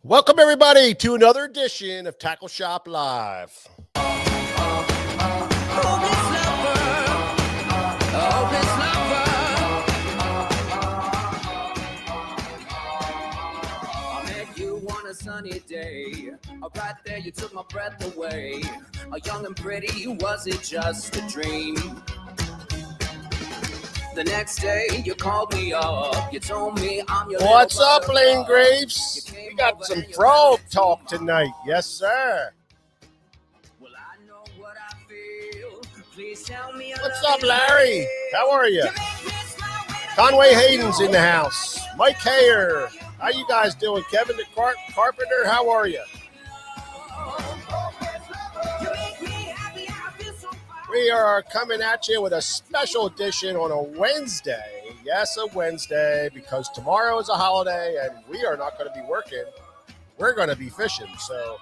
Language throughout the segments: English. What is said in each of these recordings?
Welcome, everybody, to another edition of Tackle Shop Live. I met you on a sunny day. Right there, you took my breath away. Young and pretty, was it just a dream? The next day, you called me up. You told me I'm your. What's up, Lane Graves? We got some frog talk tonight. Yes, sir. Well, I know what I feel. Please tell me. What's up, Larry? How are you? Conway Hayden's in the house. Mike Hayer. How you guys doing? Kevin the Carpenter, how are you? We are coming at you with a special edition on a Wednesday. Yes, a Wednesday, because tomorrow is a holiday and we are not going to be working. We're going to be fishing. So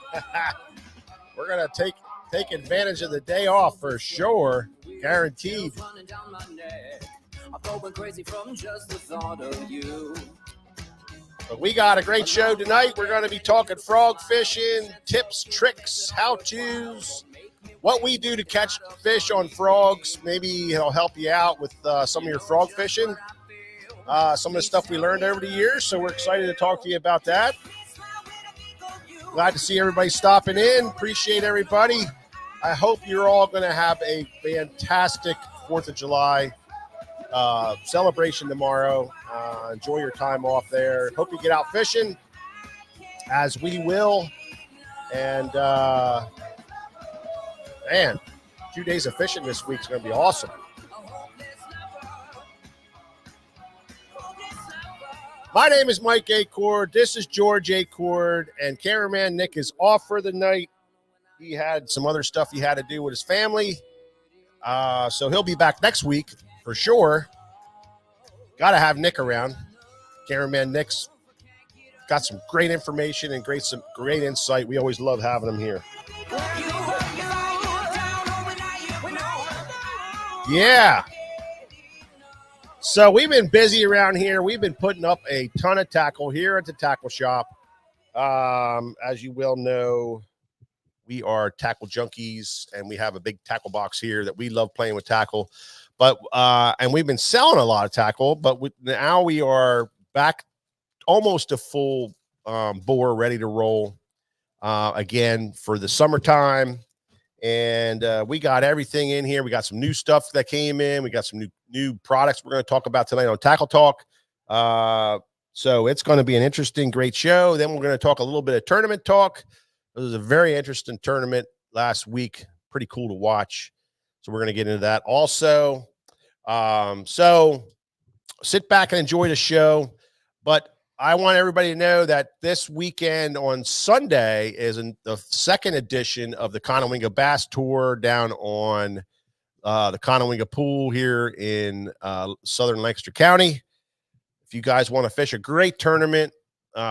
we're going to take advantage of the day off for sure. Guaranteed. But we got a great show tonight. We're going to be talking frog fishing, tips, tricks, how-tos, what we do to catch fish on frogs. Maybe it'll help you out with some of your frog fishing, some of the stuff we learned over the years. So we're excited to talk to you about that. Glad to see everybody stopping in. Appreciate everybody. I hope you're all going to have a fantastic 4th of July celebration tomorrow. Enjoy your time off there. Hope you get out fishing, as we will. And, man, 2 days of fishing this week is going to be awesome. My name is Mike Acord. This is George Acord, and cameraman Nick is off for the night. He had some other stuff he had to do with his family, so he'll be back next week for sure. Got to have Nick around. Cameraman Nick's got some great information and some great insight. We always love having him here. Yeah. So we've been busy around here. We've been putting up a ton of tackle here at the tackle shop. As you well know, we are tackle junkies, and we have a big tackle box here that we love playing with tackle. But and we've been selling a lot of tackle, but now we are back almost to full bore, ready to roll again for the summertime. And we got everything in here. We got some new stuff that came in. We got some new products we're going to talk about tonight on Tackle Talk. So it's going to be an interesting, great show. Then we're going to talk a little bit of tournament talk. It was a very interesting tournament last week. Pretty cool to watch. So we're going to get into that also. So sit back and enjoy the show. But I want everybody to know that this weekend on Sunday is the second edition of the Conowingo Bass Tour down on the Conowingo Pool here in southern Lancaster County. If you guys want to fish a great tournament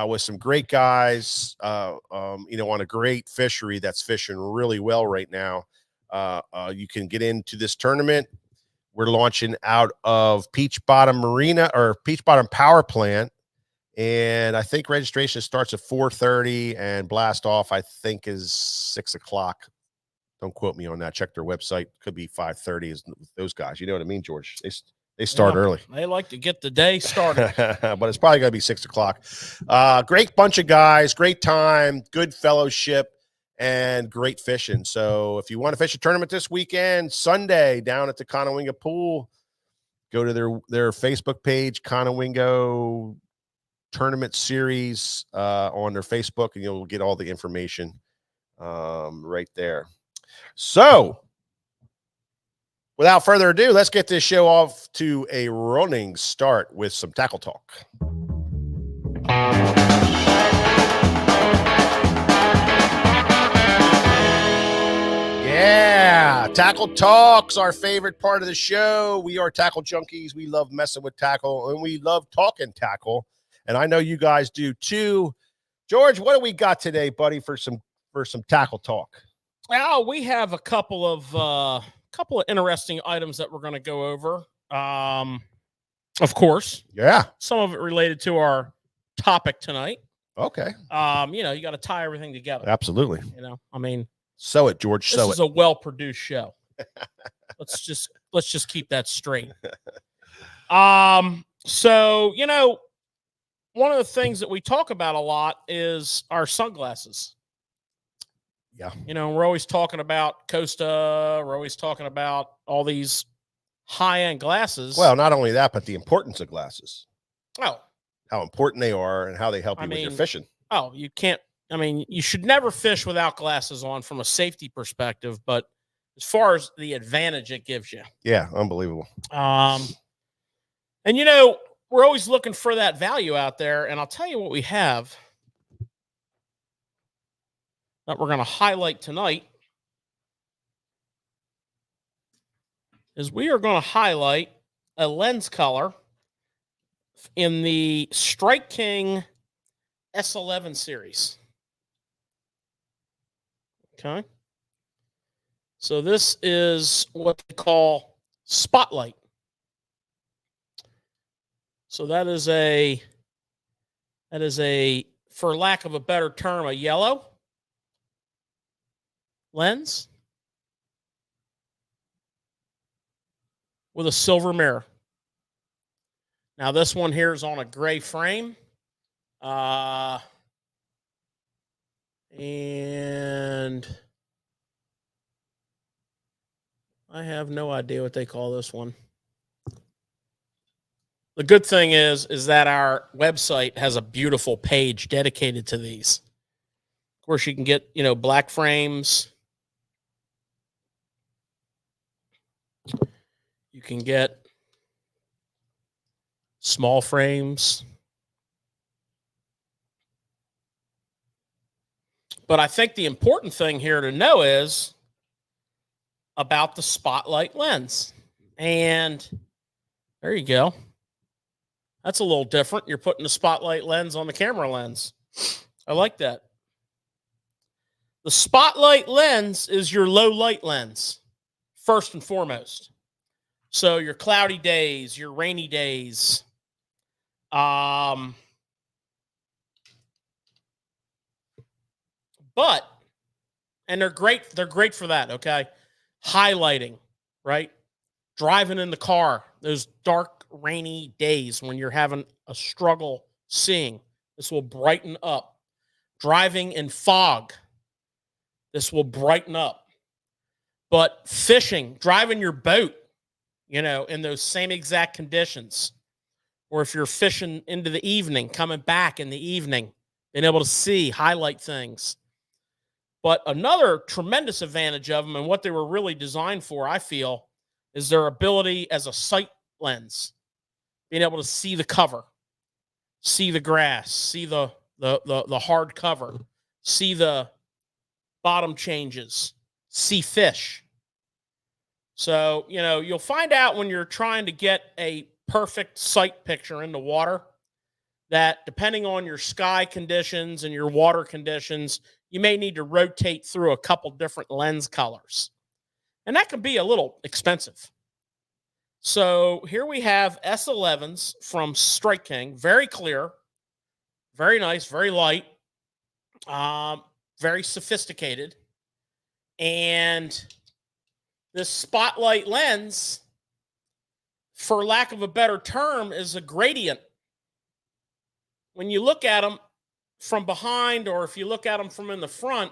with some great guys, on a great fishery that's fishing really well right now, you can get into this tournament. We're launching out of Peach Bottom Marina or Peach Bottom Power Plant. And I think registration starts at 4:30 and blast off, I think, is 6 o'clock. Don't quote me on that. Check their website. Could be 5:30 is those guys. You know what I mean, George? They start early. They like to get the day started. But it's probably going to be 6 o'clock. Great bunch of guys, great time, good fellowship, and great fishing. So if you want to fish a tournament this weekend, Sunday, down at the Conowingo Pool, go to their Facebook page, Conowingo Tournament Series on their Facebook, and you'll get all the information right there. So without further ado, let's get this show off to a running start with some tackle talk. Yeah, Tackle Talk's our favorite part of the show. We are tackle junkies. We love messing with tackle, and we love talking tackle. And I know you guys do too. George, what do we got today, buddy, for some tackle talk? Well, we have a couple of interesting items that we're going to go over. Of course. Yeah. Some of it related to our topic tonight. Okay. You know, you got to tie everything together. Absolutely. You know, I mean, sew it, George. this Sew is it. a well-produced show. let's just keep that straight. So, you know, one of the things that we talk about a lot is our sunglasses. Yeah. You know, we're always talking about Costa. We're always talking about all these high-end glasses. Well, not only that, but the importance of glasses. Oh, how important they are and how they help you with your fishing. Oh, you can't. I mean, you should never fish without glasses on from a safety perspective, but as far as the advantage it gives you. Yeah, unbelievable. And you know, we're always looking for that value out there, and I'll tell you what we have that we're going to highlight tonight is we are going to highlight a lens color in the Strike King S11 series. Okay. So this is what they call Spotlight. So that is a, for lack of a better term, a yellow lens with a silver mirror. Now this one here is on a gray frame. And I have no idea what they call this one. The good thing is that our website has a beautiful page dedicated to these. Of course, you can get, you know, black frames. You can get small frames. But I think the important thing here to know is about the Spotlight lens. And there you go. That's a little different. You're putting the Spotlight lens on the camera lens. I like that. The Spotlight lens is your low light lens, first and foremost. So your cloudy days, your rainy days. But, and they're great for that, okay? Highlighting, right? Driving in the car, those dark, rainy days when you're having a struggle seeing, this will brighten up. Driving in fog, this will brighten up. But fishing, driving your boat, you know, in those same exact conditions, or if you're fishing into the evening, coming back in the evening, being able to see, highlight things. But another tremendous advantage of them and what they were really designed for, I feel, is their ability as a sight lens, being able to see the cover, see the grass, see the hard cover, see the bottom changes, see fish. So, you know, you'll find out when you're trying to get a perfect sight picture in the water that depending on your sky conditions and your water conditions, you may need to rotate through a couple different lens colors. And that can be a little expensive. So here we have S11s from Strike King. Very clear, very nice, very light, very sophisticated. And this Spotlight lens, for lack of a better term, is a gradient. When you look at them from behind, or if you look at them from in the front,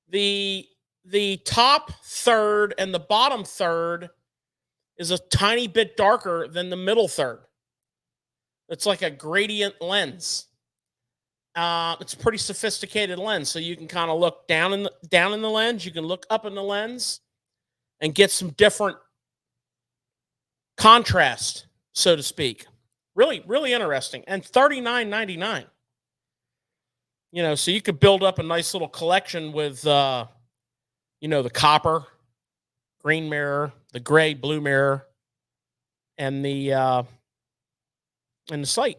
the top third and the bottom third is a tiny bit darker than the middle third. It's like a gradient lens. It's a pretty sophisticated lens, so you can kind of look down in the lens. You can look up in the lens and get some different contrast, so to speak. Really, really interesting. And $39.99. You know, so you could build up a nice little collection with, you know, the copper, green mirror, the gray, blue mirror, and the sight.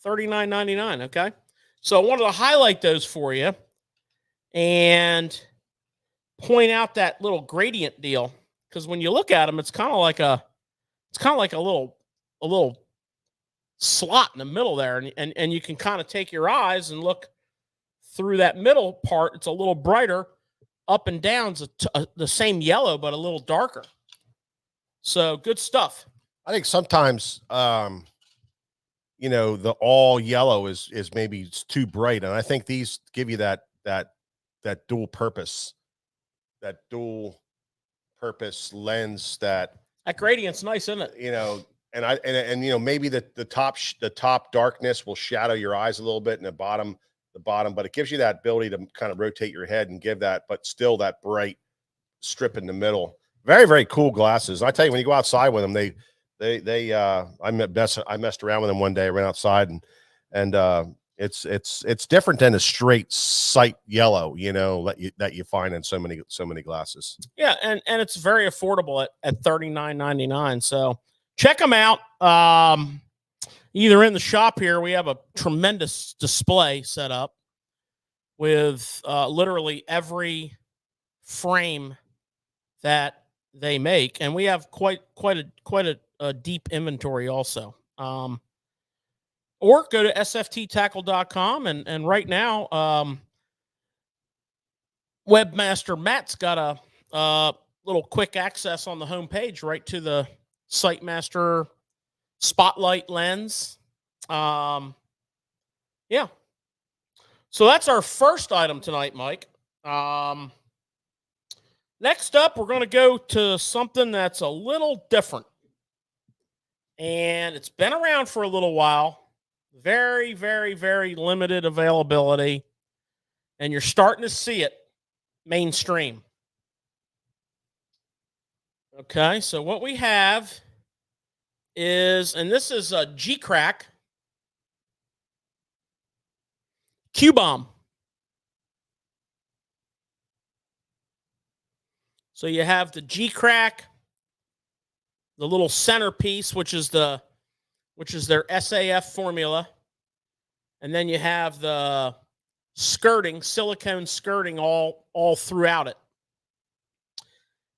$39.99. Okay, so I wanted to highlight those for you and point out that little gradient deal, because when you look at them, it's kind of like a little slot in the middle there, and you can kind of take your eyes and look through that middle part. It's a little brighter. Up and down's the same yellow, but a little darker. So good stuff. I think sometimes, you know, the all yellow is maybe it's too bright, and I think these give you that dual purpose lens that gradient's nice, isn't it? You know, and you know, maybe the top darkness will shadow your eyes a little bit, and the bottom, but it gives you that ability to kind of rotate your head and give that, but still that bright strip in the middle. Very, very cool glasses. I tell you, when you go outside with them, I messed around with them one day. I ran outside and it's different than a straight sight yellow, you know, that you find in so many glasses. Yeah, and it's very affordable at $39.99. So check them out. Either in the shop here, we have a tremendous display set up with literally every frame that they make, and we have quite a deep inventory also. Or go to sfttackle.com, and right now, webmaster Matt's got a little quick access on the homepage right to the Sightmaster Spotlight lens. Yeah. So that's our first item tonight, Mike. Next up, we're going to go to something that's a little different. And it's been around for a little while. Very, very, very limited availability. And you're starting to see it mainstream. Okay, so what we have is, and this is a Gcrack Qbomb. So you have the Gcrack, the little centerpiece, which is their SAF formula, and then you have the skirting, silicone skirting all throughout it.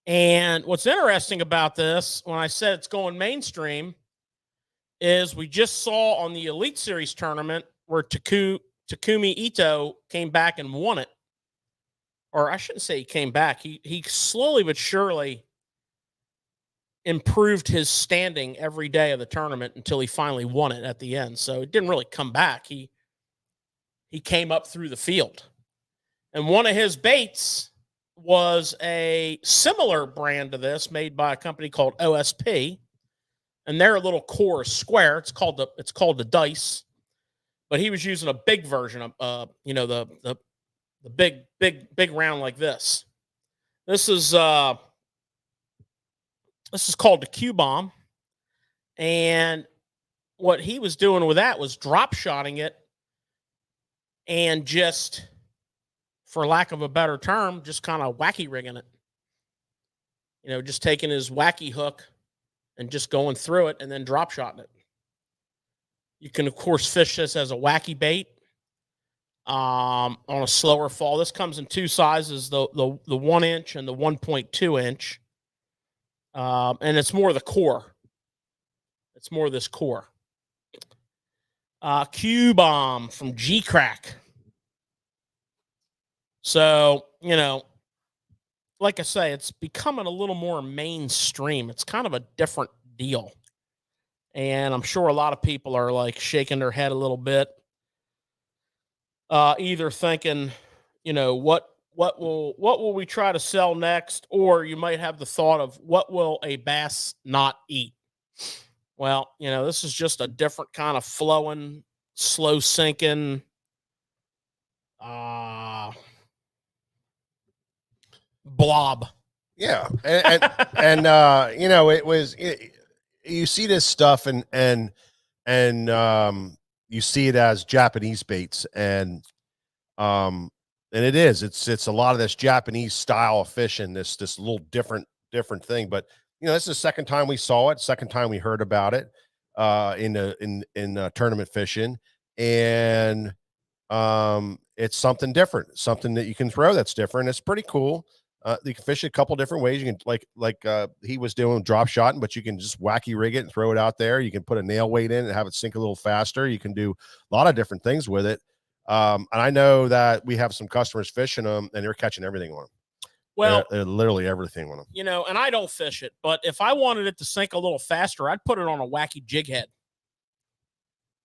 And what's interesting about this, when I said it's going mainstream, is we just saw on the Elite Series tournament where Takumi Ito came back and won it. Or I shouldn't say he came back. He slowly but surely improved his standing every day of the tournament until he finally won it at the end. So it didn't really come back. He came up through the field. And one of his baits was a similar brand to this made by a company called OSP. And their little core is square. It's called the Dice. But he was using a big version of the big round like this. This is called the Qbomb. And what he was doing with that was drop shotting it and just, for lack of a better term, just kind of wacky rigging it. You know, just taking his wacky hook and just going through it and then drop shotting it. You can, of course, fish this as a wacky bait on a slower fall. This comes in two sizes, the 1 inch and the 1.2 inch. And it's more the core. It's more this core. Qbomb from Gcrack. So, you know, like I say, it's becoming a little more mainstream. It's kind of a different deal. And I'm sure a lot of people are like shaking their head a little bit. Either thinking, you know, what will we try to sell next? Or you might have the thought of, what will a bass not eat? Well, you know, this is just a different kind of flowing, slow sinking, blob. Yeah. And you know, you see this stuff and you see it as Japanese baits, and it's a lot of this Japanese style of fishing, this little different thing. But you know, this is the second time we saw it, second time we heard about it in tournament fishing, and it's something different, something that you can throw that's different. It's pretty cool. You can fish it a couple different ways. You can like he was doing drop shotting, but you can just wacky rig it and throw it out there. You can put a nail weight in and have it sink a little faster. You can do a lot of different things with it. And I know that we have some customers fishing them, and they're catching everything on them. Well, they're literally everything on them. You know, and I don't fish it, but if I wanted it to sink a little faster, I'd put it on a wacky jig head.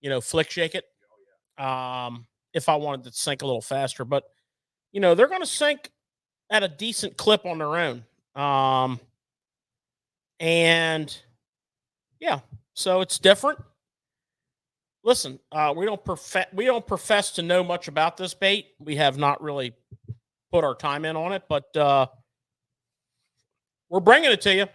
You know, flick shake it. If I wanted it to sink a little faster, but you know, they're going to sink at a decent clip on their own. And yeah, so it's different. Listen, we don't profess to know much about this bait. We have not really put our time in on it, but we're bringing it to you.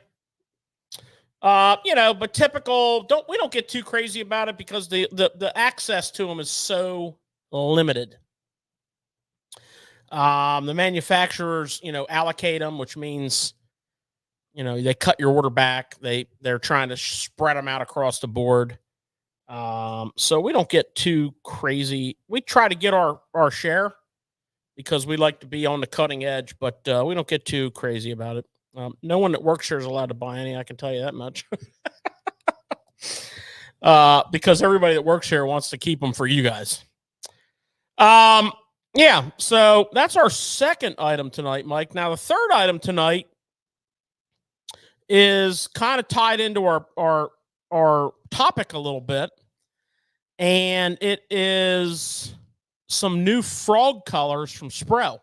You know, but typical. We don't get too crazy about it because the access to them is so limited. The manufacturers, you know, allocate them, which means, you know, they cut your order back. They're trying to spread them out across the board. So we don't get too crazy. We try to get our share because we like to be on the cutting edge, but we don't get too crazy about it. No one that works here is allowed to buy any. I can tell you that much. Because everybody that works here wants to keep them for you guys. Yeah, so that's our second item tonight, Mike. Now, the third item tonight is kind of tied into our topic a little bit, and it is some new frog colors from Spro.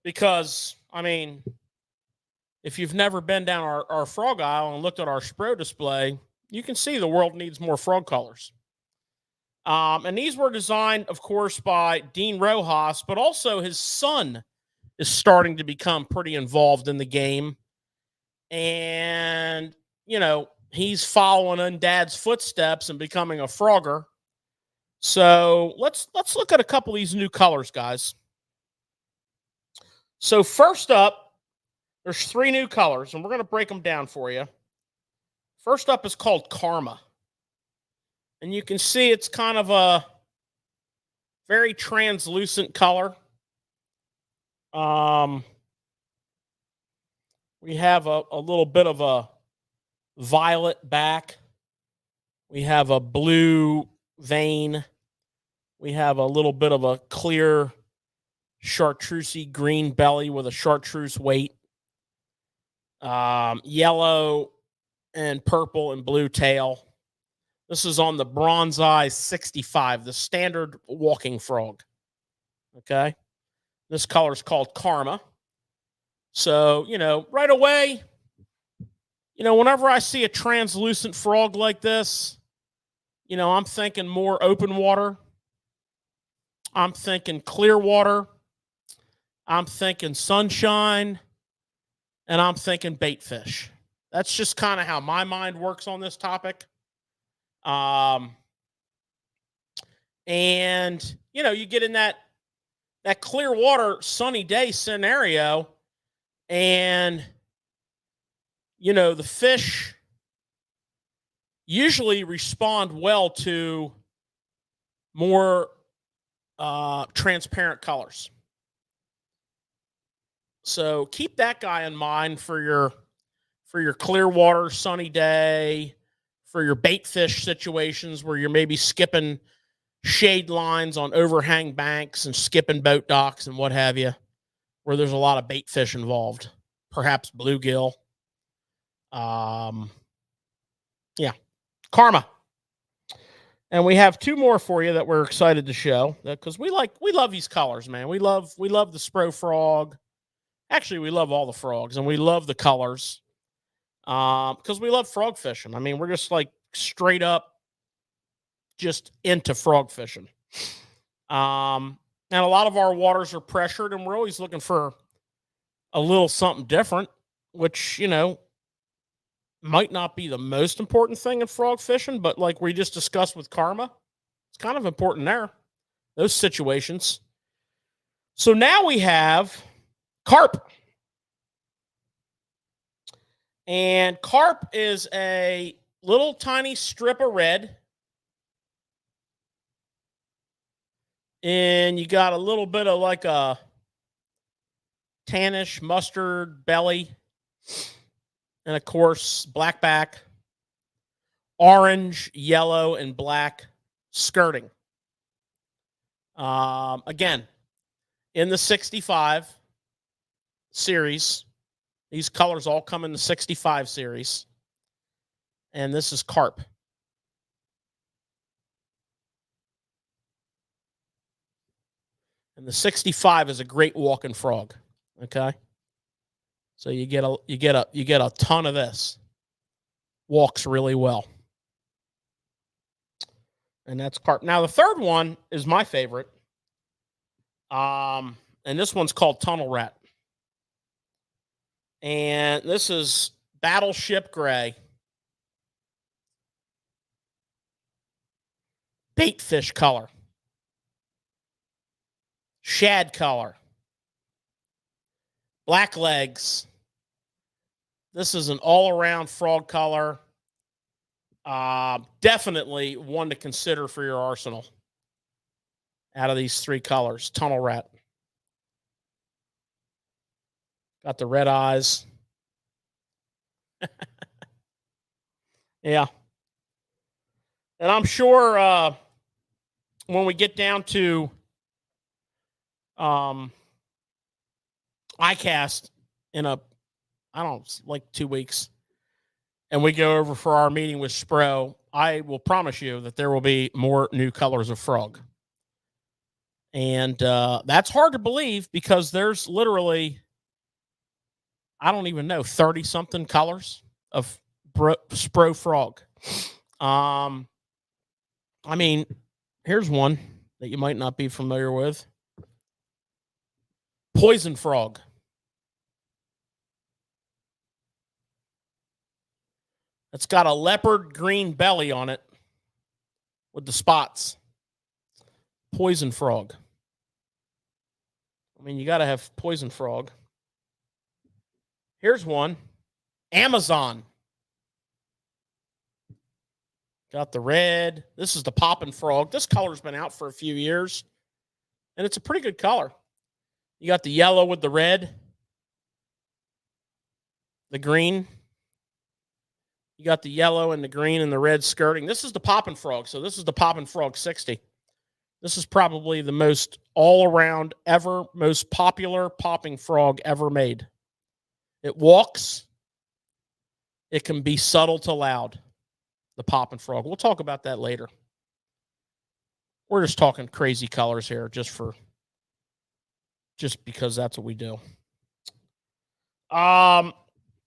Because, I mean, if you've never been down our frog aisle and looked at our Spro display, you can see the world needs more frog colors. And these were designed, of course, by Dean Rojas, but also his son is starting to become pretty involved in the game. And, you know, he's following in Dad's footsteps and becoming a frogger. So let's look at a couple of these new colors, guys. So first up, there's 3 new colors, and we're going to break them down for you. First up is called Karma. And you can see it's kind of a very translucent color. We have a little bit of a violet back. We have a blue vein. We have a little bit of a clear chartreusey green belly with a chartreuse weight. Yellow and purple and blue tail. This is on the Bronze Eye 65, the standard walking frog. Okay. This color is called Karma. So, you know, right away, you know, whenever I see a translucent frog like this, you know, I'm thinking more open water. I'm thinking clear water. I'm thinking sunshine. And I'm thinking bait fish. That's just kind of how my mind works on this topic. And, you know, you get in that clear water, sunny day scenario, and, you know, the fish usually respond well to more transparent colors. So keep that guy in mind for your clear water, sunny day, for your bait fish situations where you're maybe skipping shade lines on overhang banks and skipping boat docks and what have you, where there's a lot of bait fish involved, perhaps bluegill. Yeah, Karma. And we have 2 more for you that we're excited to show because we love these colors, man. We love the Spro frog. Actually, we love all the frogs and we love the colors. Because we love frog fishing. I mean, we're just like straight up just into frog fishing. And a lot of our waters are pressured and we're always looking for a little something different, which, you know, might not be the most important thing in frog fishing, but like we just discussed with Karma, it's kind of important there, those situations. So now we have Carp. And Carp is a little tiny strip of red. And you got a little bit of like a tannish mustard belly, and of course, black back, orange, yellow, and black skirting. Again, in the 65 series, these colors all come in the 65 series. And this is Carp. And the 65 is a great walking frog. Okay. So you get a ton of this. Walks really well. And that's Carp. Now the third one is my favorite. And this one's called Tunnel Rat. And this is Battleship Gray. Bait fish color. Shad color. Black legs. This is an all-around frog color. Definitely one to consider for your arsenal. Out of these three colors. Tunnel Rat. Got the red eyes. Yeah. And I'm sure when we get down to ICAST in like 2 weeks, and we go over for our meeting with Spro, I will promise you that there will be more new colors of frog. And that's hard to believe because there's literally, I don't even know, 30-something colors of Spro frog. I mean, here's one that you might not be familiar with. Poison frog. It's got a leopard green belly on it with the spots. Poison frog. I mean, you got to have poison frog. Here's one. Amazon. Got the red. This is the poppin' frog. This color's been out for a few years, and it's a pretty good color. You got the yellow with the red, the green. You got the yellow and the green and the red skirting. This is the poppin' frog. So this is the poppin' frog 60. This is probably the most all-around ever, most popular popping frog ever made. It walks. It can be subtle to loud. The poppin' frog. We'll talk about that later. We're just talking crazy colors here just because that's what we do.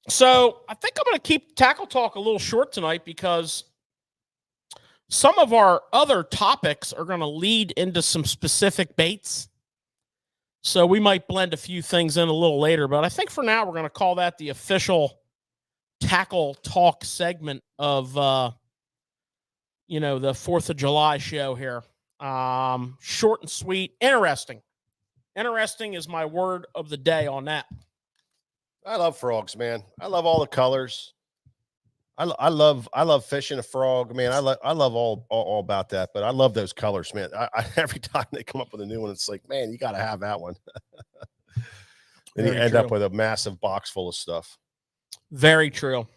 So I think I'm going to keep tackle talk a little short tonight because some of our other topics are going to lead into some specific baits. So we might blend a few things in a little later, but I think for now we're going to call that the official tackle talk segment of the 4th of July show here. Short and sweet, interesting. Interesting is my word of the day on that. I love frogs, man. I love all the colors. I love fishing a frog, man. I love all about that, but I love those colors, man. I every time they come up with a new one, it's like, man, you got to have that one. And you end up with a massive box full of stuff. Very true.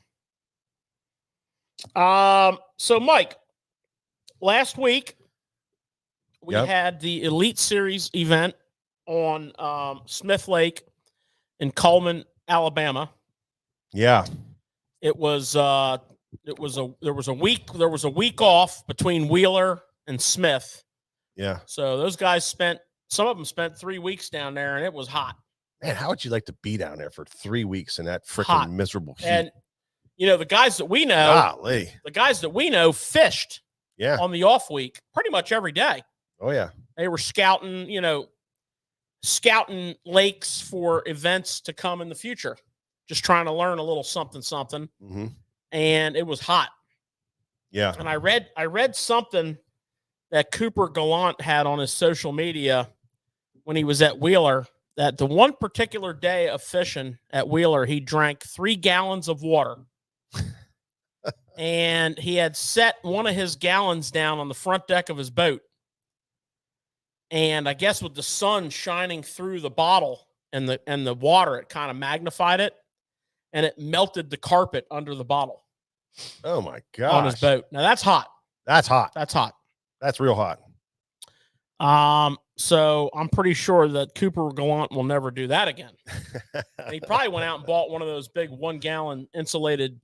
So Mike, last week we had the Elite Series event on Smith Lake in Cullman, Alabama. Yeah. There was a week off between Wheeler and Smith. Yeah. So those guys some of them spent 3 weeks down there, and it was hot. Man, how would you like to be down there for 3 weeks in that freaking miserable heat? And the guys that we know, fished on the off week pretty much every day. Oh yeah. They were scouting lakes for events to come in the future. Just trying to learn a little something. Mm-hmm. And it was hot. Yeah. And I read something that Cooper Gallant had on his social media when he was at Wheeler, that the one particular day of fishing at Wheeler, he drank 3 gallons of water. And he had set one of his gallons down on the front deck of his boat. And I guess with the sun shining through the bottle and the water, it kind of magnified it, and it melted the carpet under the bottle. Oh my gosh. On his boat. Now that's hot. That's hot. That's hot. That's real hot. So I'm pretty sure that Cooper Gallant will never do that again. And he probably went out and bought one of those big 1 gallon insulated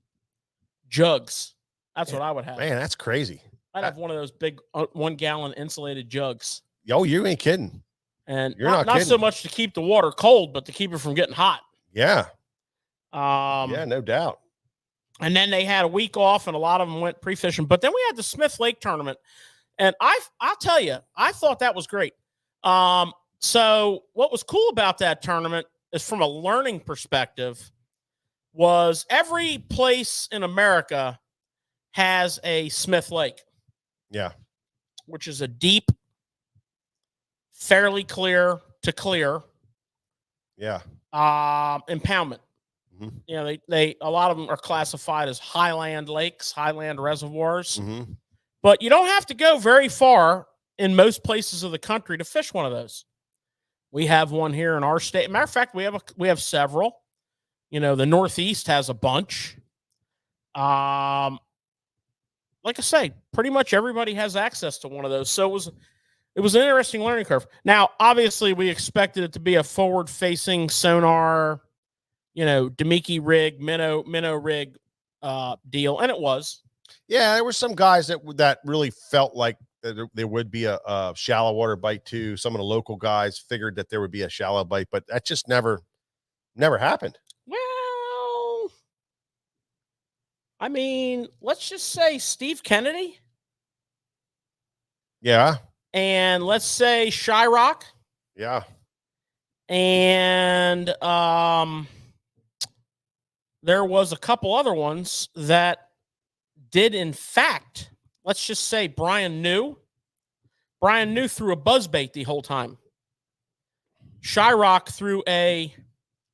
jugs. That's what I would have. Man, that's crazy. I'd have one of those big 1 gallon insulated jugs. Yo, you ain't kidding. And You're not kidding. so much to keep the water cold, but to keep it from getting hot. Yeah. Yeah, no doubt. And then they had a week off, and a lot of them went pre-fishing. But then we had the Smith Lake tournament, and I'll tell you, I thought that was great. So what was cool about that tournament is, from a learning perspective, was every place in America has a Smith Lake. Yeah. Which is a deep, fairly clear to clear. Yeah. Impoundment. Mm-hmm. You know, they a lot of them are classified as highland lakes, highland reservoirs. Mm-hmm. But you don't have to go very far in most places of the country to fish one of those. We have one here in our state. Matter of fact, we have several. You know, the Northeast has a bunch. Like I say, pretty much everybody has access to one of those. So it was an interesting learning curve. Now, obviously, we expected it to be a forward-facing sonar, you know, Demiki rig, minnow rig deal, and it was. Yeah, there were some guys that really felt like there would be a shallow water bite too. Some of the local guys figured that there would be a shallow bite, but that just never happened. Well, I mean, let's just say Steve Kennedy. Yeah. And let's say Shyrock. Yeah. And there was a couple other ones that did, in fact, let's just say Brian New. Brian New threw a buzzbait the whole time. Shyrock threw a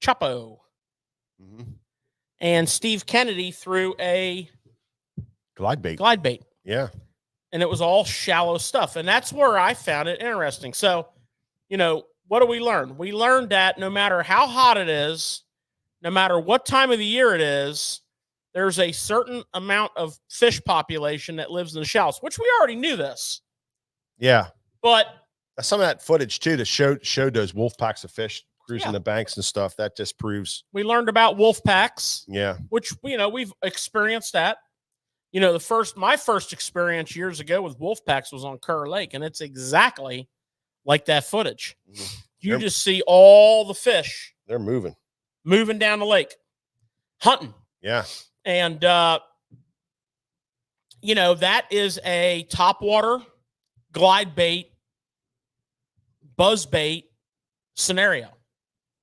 Choppo. Mm-hmm. And Steve Kennedy threw a glide bait. Yeah. And it was all shallow stuff. And that's where I found it interesting. So, you know, what do we learn? We learned that no matter how hot it is, no matter what time of the year it is, there's a certain amount of fish population that lives in the shallows, which we already knew this. Yeah. But some of that footage too, that showed those wolf packs of fish cruising the banks and stuff. That just proves. We learned about wolf packs. Yeah. Which, you know, we've experienced that. You know, my first experience years ago with wolf packs was on Kerr Lake, and it's exactly like that footage. Mm-hmm. You just see all the fish. They're moving down the lake, hunting. Yeah. And, you know, that is a topwater glide bait, buzz bait scenario.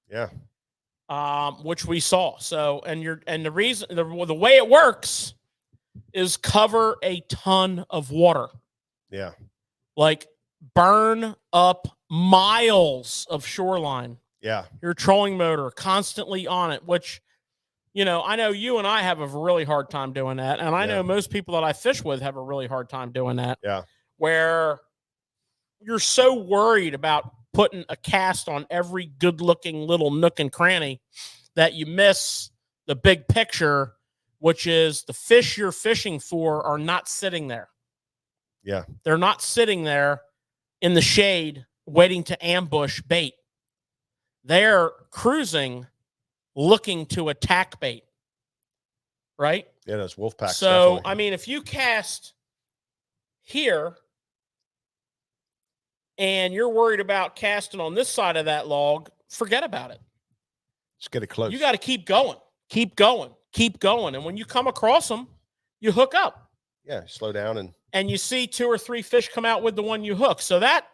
Yeah. Which we saw. So, and the reason, the way it works is cover a ton of water. Yeah. Like burn up miles of shoreline. Yeah. Your trolling motor constantly on it, which, you know, I know you and I have a really hard time doing that. And I know most people that I fish with have a really hard time doing that. Yeah. Where you're so worried about putting a cast on every good looking little nook and cranny that you miss the big picture, which is the fish you're fishing for are not sitting there. Yeah. They're not sitting there in the shade waiting to ambush bait. They're cruising, looking to attack bait. Right? Yeah, those wolf packs. So, definitely. I mean, if you cast here and you're worried about casting on this side of that log, forget about it. Just get it close. You got to keep going. Keep going. Keep going. And when you come across them, you hook up. Yeah, slow down. And you see 2 or 3 fish come out with the one you hook. So that,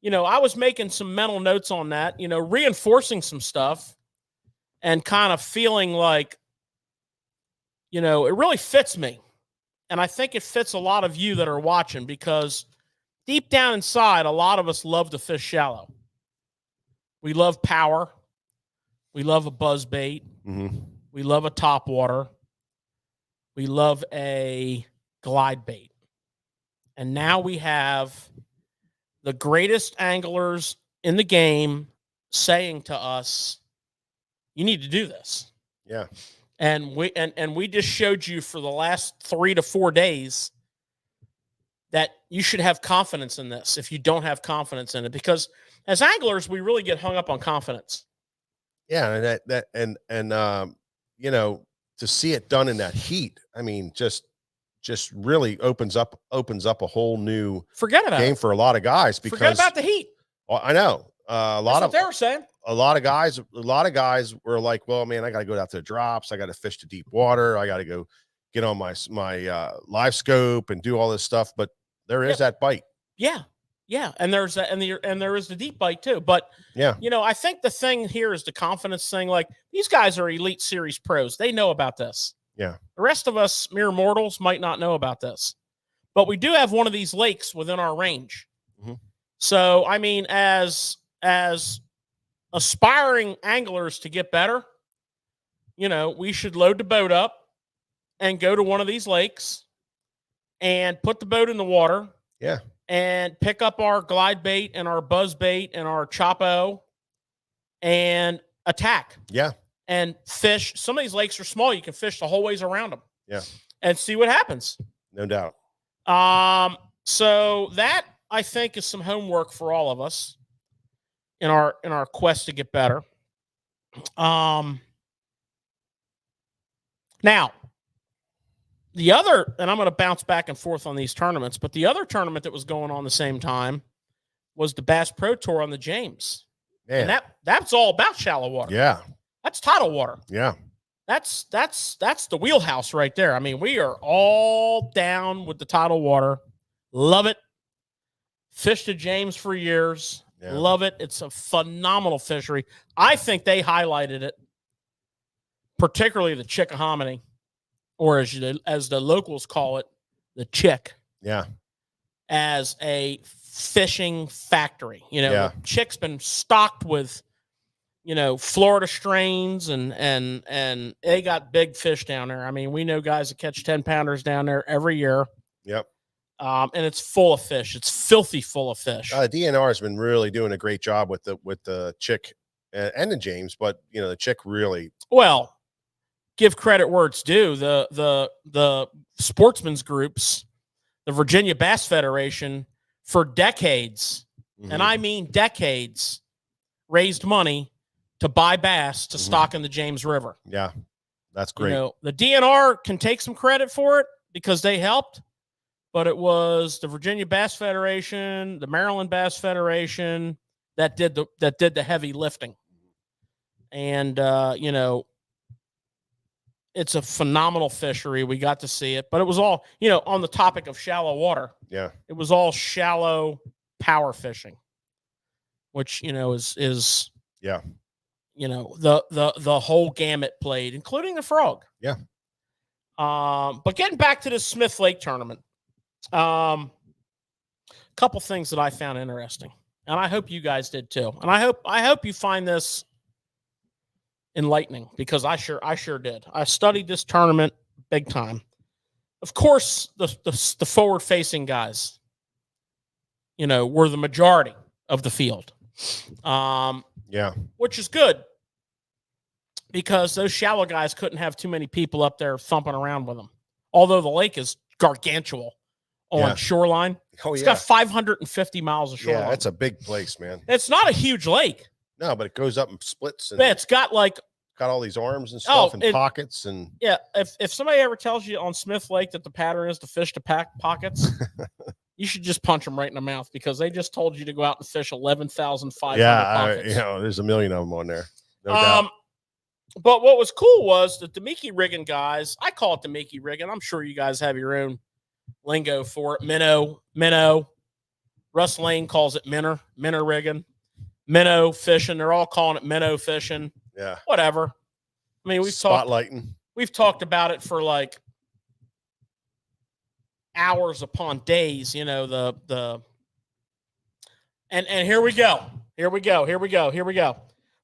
you know, I was making some mental notes on that, you know, reinforcing some stuff and kind of feeling like, you know, it really fits me. And I think it fits a lot of you that are watching, because deep down inside, a lot of us love to fish shallow. We love power. We love a buzz bait. Mm-hmm. We love a topwater. We love a glide bait. And now we have the greatest anglers in the game saying to us, you need to do this. Yeah. And we just showed you for the last 3 to 4 days that you should have confidence in this if you don't have confidence in it. Because as anglers, we really get hung up on confidence. Yeah, and you know, to see it done in that heat, I mean, just really opens up a whole new Forget about game it. for a lot of guys. Because Forget about the heat. well, I know a lot of they were saying. A lot of guys were like, well, man, I got to go out to the drops. I got to fish to deep water. I got to go get on my live scope and do all this stuff. But there is that bite. Yeah. Yeah. And there's that, and there is the deep bite too. But yeah, you know, I think the thing here is the confidence thing. Like, these guys are Elite Series pros. They know about this. Yeah. The rest of us mere mortals might not know about this. But we do have one of these lakes within our range. Mm-hmm. So, I mean, as aspiring anglers to get better, you know, we should load the boat up and go to one of these lakes and put the boat in the water. Yeah. And pick up our glide bait and our buzz bait and our chopo and attack. Yeah. And fish. Some of these lakes are small. You can fish the whole ways around them. Yeah. And see what happens. No doubt. So that, I think, is some homework for all of us in our quest to get better. Now, the other, and I'm going to bounce back and forth on these tournaments, but the other tournament that was going on the same time was the Bass Pro Tour on the James. Man. And that's all about shallow water. Yeah. That's tidal water. Yeah. That's the wheelhouse right there. I mean, we are all down with the tidal water. Love it. Fished the James for years. Yeah. Love it. It's a phenomenal fishery. I think they highlighted it, particularly the Chickahominy, or as the locals call it, the chick. Yeah. As a fishing factory. You know, Yeah. the chick's been stocked with, you know, Florida strains, and they got big fish down there. I mean, we know guys that catch 10-pounders down there every year. Yep. And it's full of fish. It's filthy full of fish. DNR has been really doing a great job with the chick and the James, but you know, the chick really. Well, give credit where it's due. The sportsmen's groups, the Virginia Bass Federation, for decades, and I mean decades, raised money to buy bass to stock in the James River. Yeah, that's great. You know, the DNR can take some credit for it because they helped, but it was the Virginia Bass Federation, the Maryland Bass Federation that did the heavy lifting. And you know, it's a phenomenal fishery. We got to see it, but it was all, you know, on the topic of shallow water. Yeah. It was all shallow power fishing, which, you know, is yeah. You know, the whole gamut played, including the frog. Yeah. But getting back to the Smith Lake tournament, couple things that I found interesting, and I hope you guys did too. And I hope you find this enlightening, because I sure did. I studied this tournament big time. Of course, the forward facing guys, you know, were the majority of the field. Yeah. Which is good, because those shallow guys couldn't have too many people up there thumping around with them. Although the lake is gargantuan on shoreline. Oh, it's got 550 miles of shoreline. Yeah, it's a big place, man. It's not a huge lake. No, but it goes up and splits. And yeah, it's got like all these arms and stuff and pockets. And yeah, if somebody ever tells you on Smith Lake that the pattern is to fish to pack pockets, you should just punch them right in the mouth, because they just told you to go out and fish 11,500 pockets. You know, there's a million of them on there. No doubt. But what was cool was that the Mickey rigging guys, I call it the Mickey rigging. I'm sure you guys have your own lingo for it. Minnow. Russ Lane calls it minnow rigging. Minnow fishing. They're all calling it minnow fishing. Yeah. Whatever. I mean, we've talked about it for like hours upon days, you know, and here we go.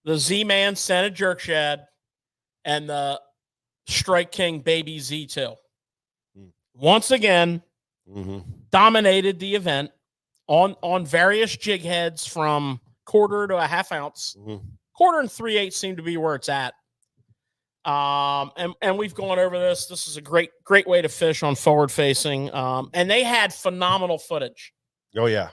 The Z-Man scented jerk shad and the Strike King baby Z2 once again dominated the event on various jig heads, from quarter to a half ounce. Quarter and 3/8 seem to be where it's at. And we've gone over this. This is a great way to fish on forward facing. And they had phenomenal footage. Oh yeah,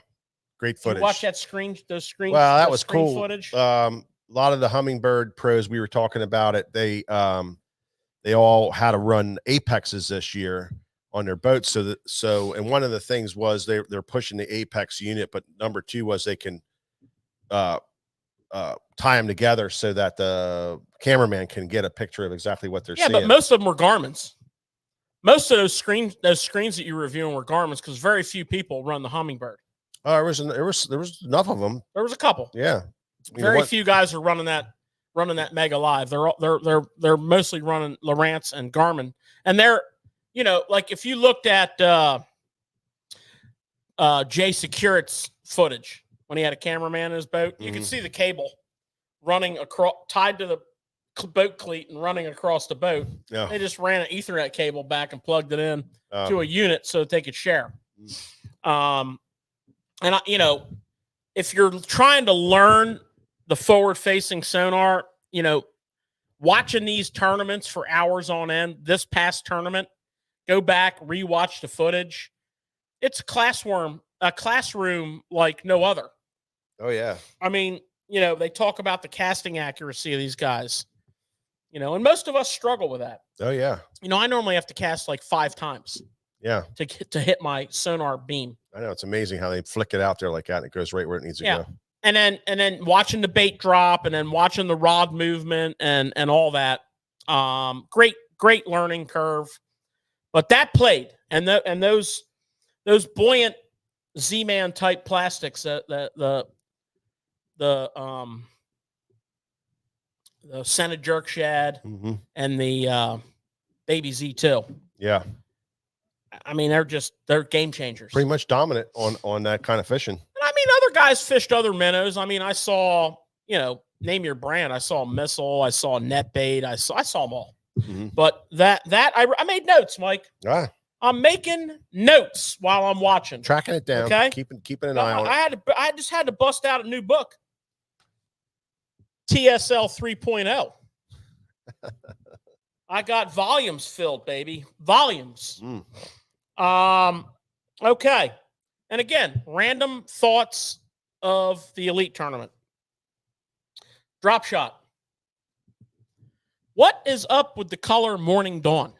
great footage. You watch that screen, those screens. Well, that was cool. Footage. A lot of the Humminbird pros, we were talking about it. They all had to run apexes this year on their boats. And one of the things was they're pushing the apex unit, but number two was they can tie them together so that the cameraman can get a picture of exactly what they're seeing. Yeah, but most of them were Garmin's. Most of those screens that you were reviewing were Garmin's because very few people run the Humminbird. There was enough of them. There was a couple. Yeah, very few guys are running that Mega Live. They're mostly running Lowrance and Garmin, and they're like if you looked at Jay Securit's footage when he had a cameraman in his boat, you could see the cable running across, tied to the boat cleat and running across the boat. Yeah. They just ran an Ethernet cable back and plugged it in to a unit so that they could share. And if you're trying to learn the forward-facing sonar, watching these tournaments for hours on end, this past tournament, go back, rewatch the footage. It's a classroom like no other. Oh yeah. I mean, they talk about the casting accuracy of these guys, and most of us struggle with that. Oh yeah. I normally have to cast like 5 times. Yeah. To hit my sonar beam. I know, it's amazing how they flick it out there like that and it goes right where it needs to go. And then watching the bait drop and then watching the rod movement and all that. Great learning curve. But that played. And those buoyant Z-Man type plastics, the scented jerk shad and the baby Z2. Yeah. I mean, they're game changers. Pretty much dominant on that kind of fishing. And I mean, other guys fished other minnows. I mean, I saw, name your brand. I saw Missile. I saw Net Bait. I saw them all. But I made notes, Mike. I'm making notes while I'm watching, tracking it down. Okay, keeping an eye on it. I just had to bust out a new book, TSL 3.0. I got volumes filled, baby. Volumes. Okay. And again, random thoughts of the elite tournament. Drop shot. What is up with the color Morning Dawn?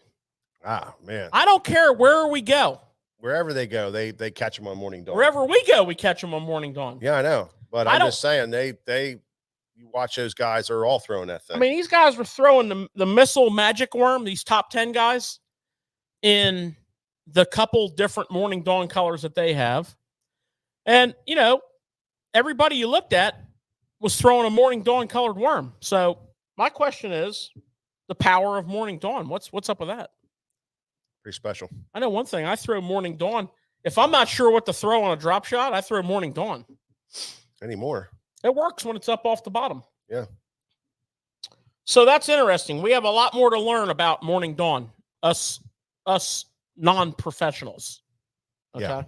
Ah, man. I don't care where we go. Wherever they go, they catch them on Morning Dawn. Wherever we go, we catch them on Morning Dawn. Yeah, I know. But I'm just saying, you watch those guys, they're all throwing that thing. I mean, these guys were throwing the Missile Magic Worm, these top 10 guys, in the couple different Morning Dawn colors that they have. And, everybody you looked at was throwing a Morning Dawn colored worm. So my question is the power of Morning Dawn. What's up with that? Pretty special. I know one thing. I throw Morning Dawn. If I'm not sure what to throw on a drop shot, I throw Morning Dawn. Anymore. It works when it's up off the bottom. Yeah. So that's interesting. We have a lot more to learn about Morning Dawn. Us non-professionals. Okay. Yeah.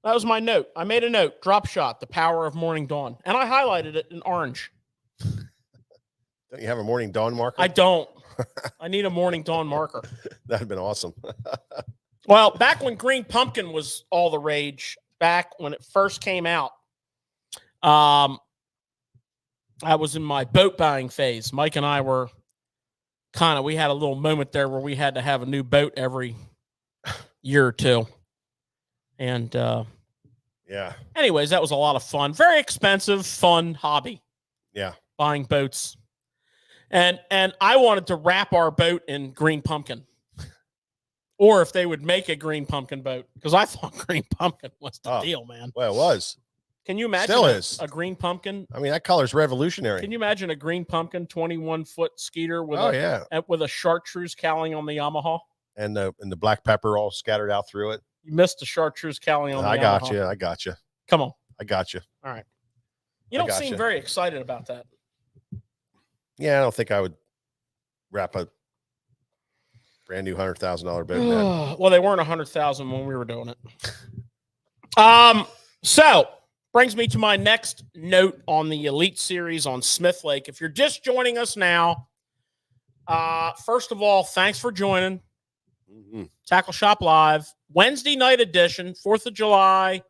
That was my note. I made a note. Drop shot, the power of Morning Dawn. And I highlighted it in orange. Don't you have a Morning Dawn marker? I don't. I need a Morning Dawn marker. That'd have been awesome. Well, back when Green Pumpkin was all the rage, back when it first came out, I was in my boat buying phase. Mike and I were we had a little moment there where we had to have a new boat every year or two. And yeah. Anyways, that was a lot of fun. Very expensive, fun hobby. Yeah. Buying boats. And I wanted to wrap our boat in Green Pumpkin. Or if they would make a Green Pumpkin boat. Because I thought Green Pumpkin was the deal, man. Well, it was. Can you imagine Still is. A Green Pumpkin? I mean, that color's revolutionary. Can you imagine a Green Pumpkin 21-foot skeeter with with a chartreuse cowling on the Yamaha? And the black pepper all scattered out through it. You missed the chartreuse cowling on the Yamaha. I got you. Come on. I got you. All right. You don't seem very excited about that. Yeah, I don't think I would wrap a brand new $100,000 boat in that. Well, they weren't $100,000 when we were doing it. So brings me to my next note on the Elite Series on Smith Lake. If you're just joining us now, first of all, thanks for joining. Tackle Shop Live, Wednesday night edition, 4th of July.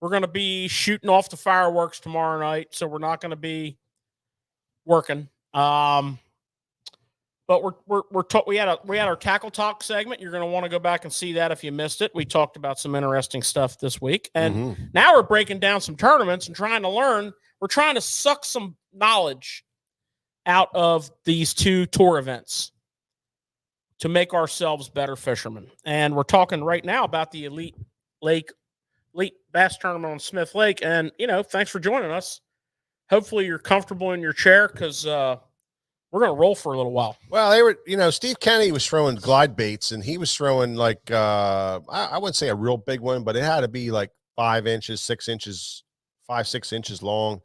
We're going to be shooting off the fireworks tomorrow night, so we're not going to be working. But we had our Tackle Talk segment. You're going to want to go back and see that if you missed it. We talked about some interesting stuff this week. And now we're breaking down some tournaments and trying to learn. We're trying to suck some knowledge out of these 2 tour events to make ourselves better fishermen. And we're talking right now about the Elite Bass Tournament on Smith Lake. And, thanks for joining us. Hopefully you're comfortable in your chair because we're going to roll for a little while. Well, they were, Steve Kenny was throwing glide baits, and he was throwing like, I wouldn't say a real big one, but it had to be like 5 inches, 6 inches, 5-6 inches long.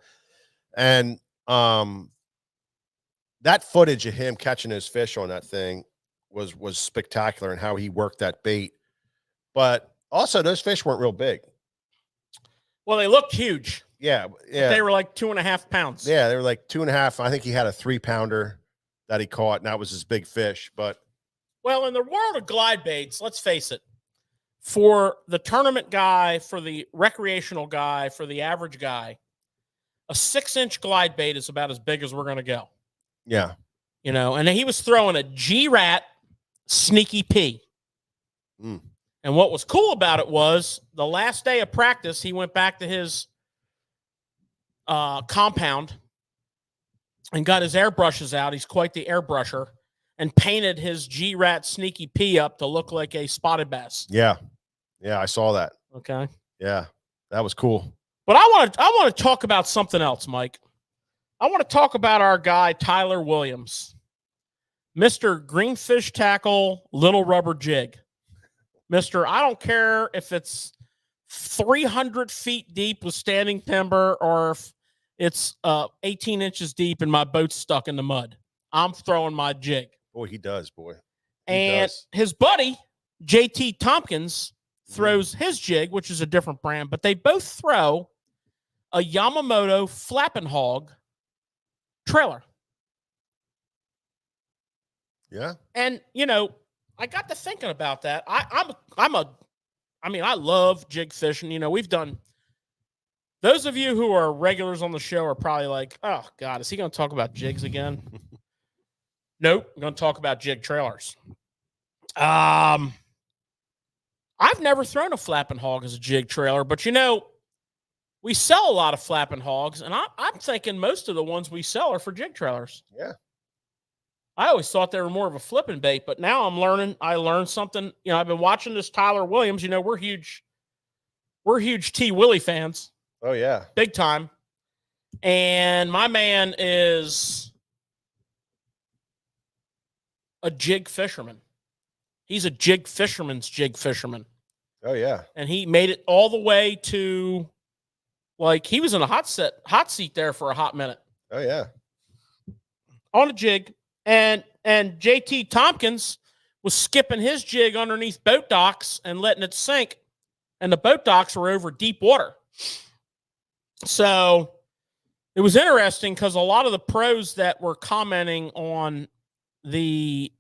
And that footage of him catching those fish on that thing was spectacular, and how he worked that bait. But also those fish weren't real big. Well, they looked huge. Yeah. They were like 2.5 pounds. Yeah, they were like 2.5. I think he had a 3-pounder that he caught, and that was his big fish. But well, in the world of glide baits, let's face it, for the tournament guy, for the recreational guy, for the average guy, a 6-inch glide bait is about as big as we're going to go. Yeah. And he was throwing a G-Rat Sneaky P. And what was cool about it was the last day of practice, he went back to his compound and got his airbrushes out. He's quite the airbrusher, and painted his G-Rat Sneaky P up to look like a spotted bass. Yeah. Yeah, I saw that. Okay. Yeah, that was cool. But I want to talk about something else, Mike. I want to talk about our guy, Tyler Williams, Mr. Greenfish Tackle, Little Rubber Jig. Mr. I don't care if it's 300 feet deep with standing timber or if it's 18 inches deep and my boat's stuck in the mud. I'm throwing my jig. Boy, he does, boy. His buddy, JT Tompkins, throws his jig, which is a different brand, but they both throw a Yamamoto Flappin' Hog trailer. Yeah. And, I got to thinking about that. I love jig fishing. We've done, those of you who are regulars on the show are probably like, oh God, is he going to talk about jigs again? Nope. I'm going to talk about jig trailers. I've never thrown a Flappin' Hog as a jig trailer, but we sell a lot of Flappin' Hogs, and I'm thinking most of the ones we sell are for jig trailers. Yeah. I always thought they were more of a flipping bait, but now I learned something. I've been watching this Tyler Williams. We're huge T. Willie fans. Oh, yeah. Big time. And my man is a jig fisherman. He's a jig fisherman's jig fisherman. Oh, yeah. And he made it all the way to, he was in a hot seat there for a hot minute. Oh, yeah. On a jig. And JT Tompkins was skipping his jig underneath boat docks and letting it sink. And the boat docks were over deep water. So it was interesting because a lot of the pros that were commenting on the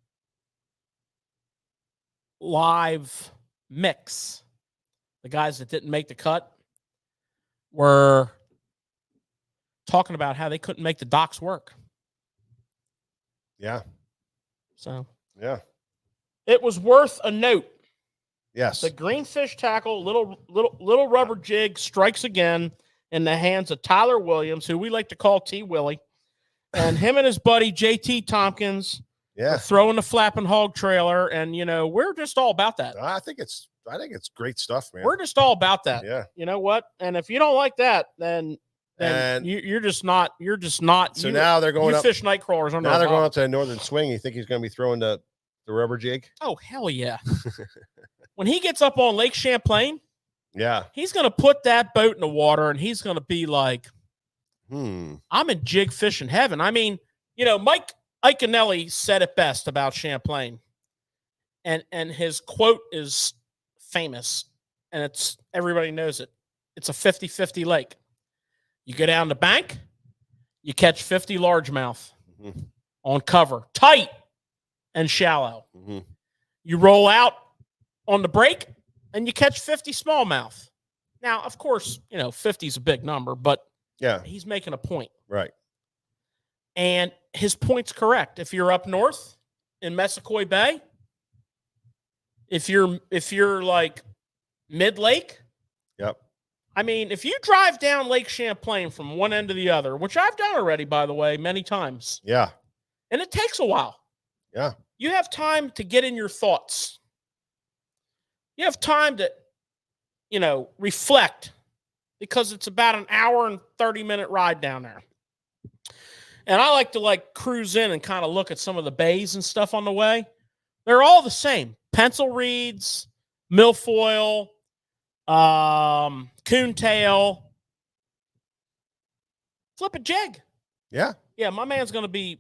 live mix, the guys that didn't make the cut, were talking about how they couldn't make the docks work. Yeah. So, yeah. It was worth a note. Yes. The Greenfish Tackle, little rubber jig strikes again in the hands of Tyler Williams, who we like to call T. Willie. And him and his buddy, JT Tompkins, are throwing the Flappin' Hog trailer. And, we're just all about that. I think it's great stuff, man. We're just all about that. Yeah. You know what? And if you don't like that, then you're just not. So now they're going up. Fish night crawlers. Now they're going up to the Northern Swing. You think he's going to be throwing the rubber jig? Oh, hell yeah. When he gets up on Lake Champlain, yeah, he's going to put that boat in the water and he's going to be like, I'm in jig fishing heaven. I mean, Mike Iaconelli said it best about Champlain. And his quote is famous, and everybody knows it. It's a 50-50 lake. You go down the bank, you catch 50 largemouth Mm-hmm. on cover, tight and shallow. Mm-hmm. You roll out on the break, and you catch 50 smallmouth. Now, of course, 50 is a big number, but Yeah. he's making a point. Right. And his point's correct. If you're up north in Messacoy Bay, if you're like mid-lake, Yep. I mean, if you drive down Lake Champlain from one end to the other, which I've done already, by the way, many times. Yeah. And it takes a while. Yeah. You have time to get in your thoughts. You have time to, reflect, because it's about an hour and 30-minute ride down there. And I like to cruise in and kind of look at some of the bays and stuff on the way. They're all the same. Pencil reeds, milfoil, coontail, flip a jig. Yeah. Yeah, my man's going to be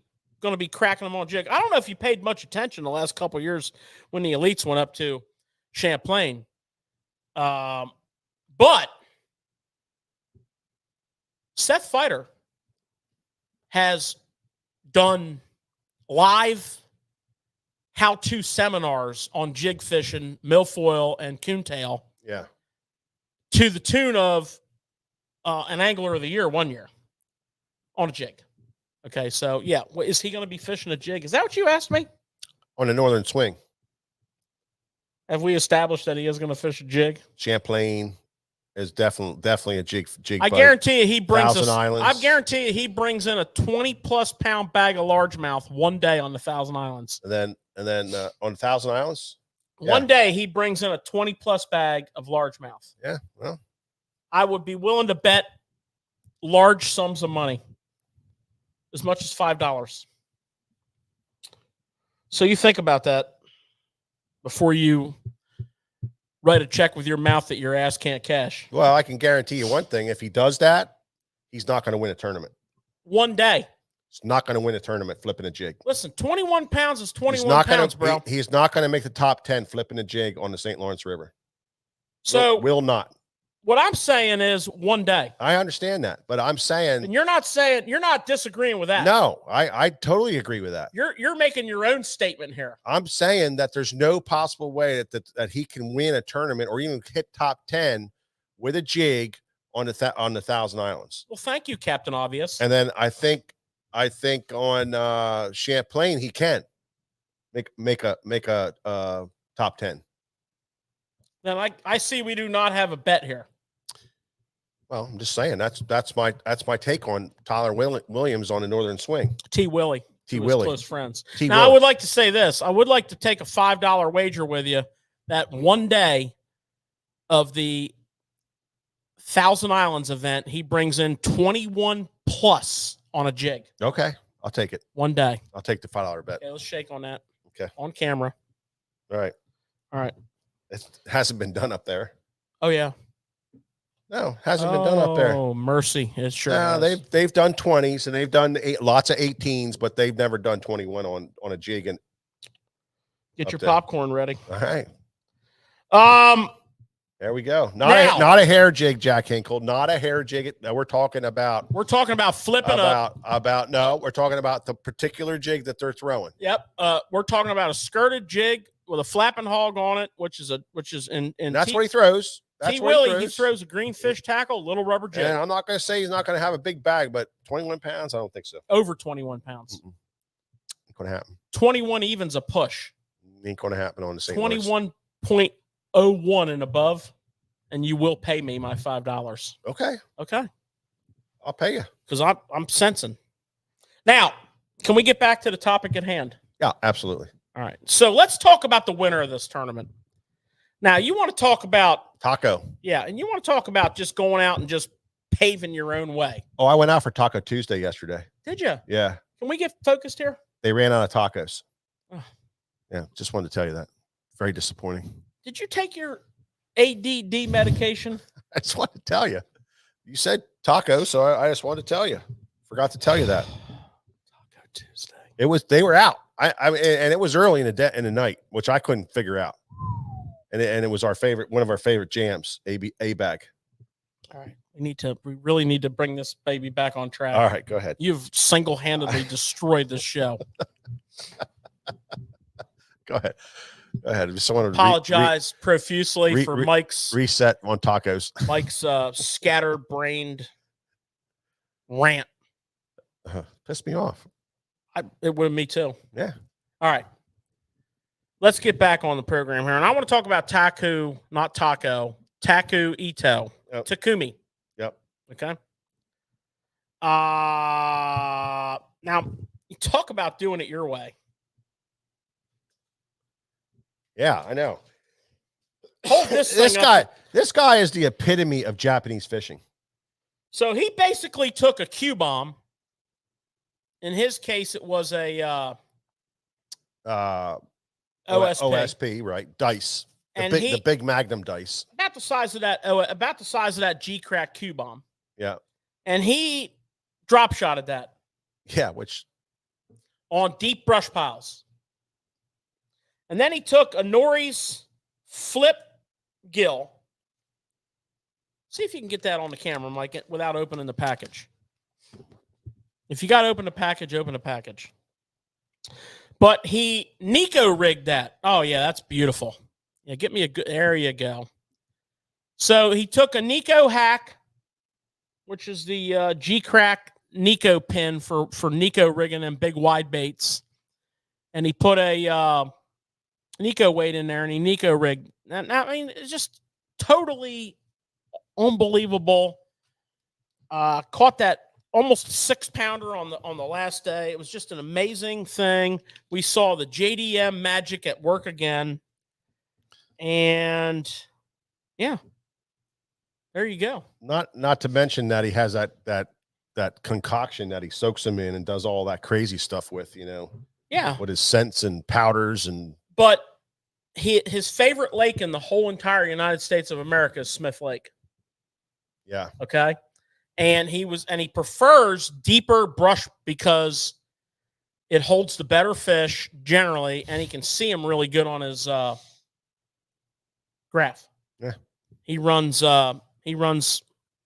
cracking them on jig. I don't know if you paid much attention the last couple of years when the elites went up to Champlain. But Seth Fighter has done live how-to seminars on jig fishing, milfoil, and coontail. Yeah. To the tune of an Angler of the Year 1 year on a jig. Okay, so yeah, is he going to be fishing a jig? Is that what you asked me? On the northern swing. Have we established that he is going to fish a jig? Champlain is definitely a jig. I guarantee you he brings Thousand Islands. I guarantee you he brings in a 20+ pound bag of largemouth one day on the Thousand Islands. And then on Thousand Islands. Yeah. One day he brings in a 20+ bag of largemouth. Yeah. Well, I would be willing to bet large sums of money, as much as $5. So you think about that before you write a check with your mouth that your ass can't cash. well, I can guarantee you one thing: if he does that, he's not going to win a tournament. One day. He's not going to win a tournament flipping a jig. Listen, 21 pounds is 21 pounds, bro. He's not going to make the top 10 flipping a jig on the St. Lawrence River. So will not. What I'm saying is one day. I understand that, but I'm saying, and you're not disagreeing with that. No, I totally agree with that. You're making your own statement here. I'm saying that there's no possible way that he can win a tournament or even hit top 10 with a jig on the Thousand Islands. Well, thank you, Captain Obvious. And then I think on Champlain he can make a top 10. Then I see we do not have a bet here. Well, I'm just saying that's my take on Tyler Williams on the Northern Swing. T. Willie. Close friends. Now, I would like to say this. I would like to take a $5 wager with you that one day of the Thousand Islands event, he brings in 21+ on a jig. Okay, I'll take it. One day. I'll take the $5 bet. Okay, let's shake on that. Okay. On camera. All right. It hasn't been done up there. Oh, yeah. No, hasn't been done up there. Oh, mercy. It sure has. They've done 20s and they've done lots of 18s, but they've never done 21 on a jig. And get your popcorn ready. All right. There we go. Not a hair jig, Jack Hinkle. Not a hair jig. We're talking about flipping we're talking about the particular jig that they're throwing. Yep. We're talking about a skirted jig with a flapping hog on it, which is in and that's what he throws. That's T. Willie, he throws a green fish tackle, little rubber jig. And I'm not going to say he's not going to have a big bag, but 21 pounds, I don't think so. Over 21 pounds. Ain't going to happen. 21 even's a push. Ain't going to happen on the same 21.01 and above, and you will pay me my $5. Okay. I'll pay you. Because I'm sensing. Now, can we get back to the topic at hand? Yeah, absolutely. All right. So let's talk about the winner of this tournament. Now, you want to talk about Taco. Yeah, and you want to talk about just going out and just paving your own way. Oh, I went out for Taco Tuesday yesterday. Did you? Yeah. Can we get focused here? They ran out of tacos. Oh. Yeah, just wanted to tell you that. Very disappointing. Did you take your ADD medication? I just wanted to tell you. You said taco, so I just wanted to tell you. Forgot to tell you that. Taco Tuesday. They were out. And it was early in the night, which I couldn't figure out. And it was one of our favorite jams, A bag. All right. We really need to bring this baby back on track. All right, go ahead. You've single-handedly destroyed this show. Go ahead. Go ahead. If someone would Apologize profusely for Mike's reset on tacos. Mike's scatterbrained rant. Pissed me off. It would me too. Yeah. All right. Let's get back on the program here. And I want to talk about Taku, not Taco. Taku Ito. Yep. Takumi. Yep. Okay. Now, you talk about doing it your way. Yeah, I know. Hold this guy is the epitome of Japanese fishing. So he basically took a Qbomb. In his case, it was a OSP, right? Dice. The big Magnum dice. About the size of that Gcrack Qbomb. Yeah. And he drop shotted that. Yeah, which on deep brush piles. And then he took a Nori's flip gill. See if you can get that on the camera, Mike, without opening the package. If you got to open the package, open the package. But he Nico rigged that. Oh, yeah, that's beautiful. Yeah, get me a good, there you go. So he took a Nico hack, which is the Gcrack Nico pin for Nico rigging and big wide baits. And he put a Nico weight in there and he Nico rigged. I mean, it's just totally unbelievable. Caught that almost 6-pounder on the last day. It was just an amazing thing. We saw the JDM magic at work again. And yeah, there you go. Not to mention that he has that concoction that he soaks them in and does all that crazy stuff with, Yeah. With his scents and powders but his favorite lake in the whole entire United States of America is Smith Lake. Yeah. Okay. And he prefers deeper brush because it holds the better fish generally, and he can see them really good on his graph. Yeah. He runs some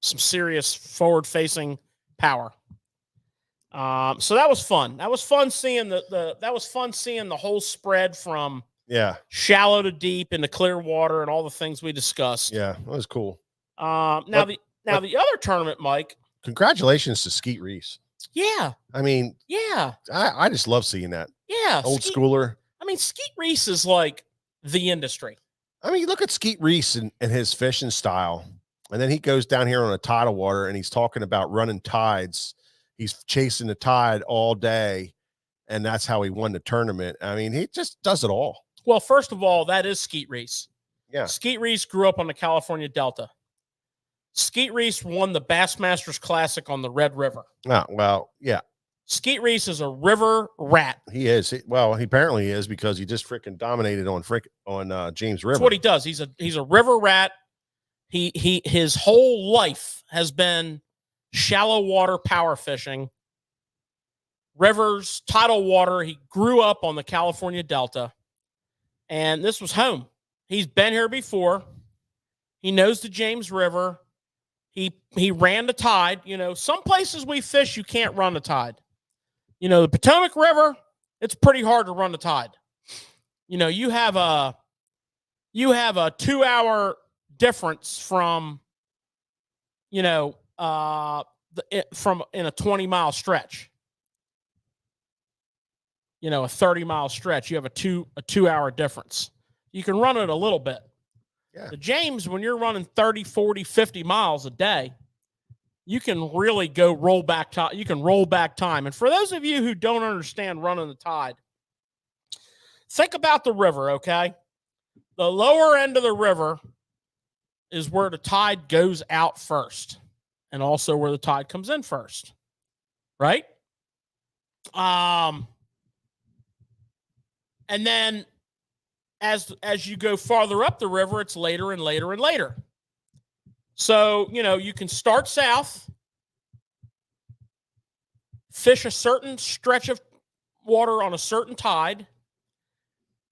serious forward-facing power. So that was fun. That was fun seeing the whole spread from shallow to deep into clear water and all the things we discussed. Yeah, that was cool. The other tournament, Mike. Congratulations to Skeet Reese. Yeah. I mean, yeah. I just love seeing that. Yeah. Old schooler. I mean, Skeet Reese is like the industry. I mean, look at Skeet Reese and his fishing style. And then he goes down here on a tidal water and he's talking about running tides. He's chasing the tide all day. And that's how he won the tournament. I mean, he just does it all. Well, first of all, that is Skeet Reese. Yeah. Skeet Reese grew up on the California Delta. Skeet Reese won the Bassmasters Classic on the Red River. Oh, well, yeah. Skeet Reese is a river rat. He is. He apparently is because he just freaking dominated on James River. That's what he does. He's a river rat. His whole life has been shallow water power fishing, rivers, tidal water. He grew up on the California Delta, and this was home. He's been here before. He knows the James River. He ran the tide. Some places we fish, you can't run the tide. The Potomac River, it's pretty hard to run the tide. You have a 2-hour difference from, in a 20-mile stretch. A 30-mile stretch, you have a 2-hour difference. You can run it a little bit. Yeah. The James, when you're running 30, 40, 50 miles a day, you can really go roll back time. You can roll back time. And for those of you who don't understand running the tide, think about the river, okay? The lower end of the river is where the tide goes out first and also where the tide comes in first, right? And then as you go farther up the river, it's later and later and later. So, you can start south, fish a certain stretch of water on a certain tide,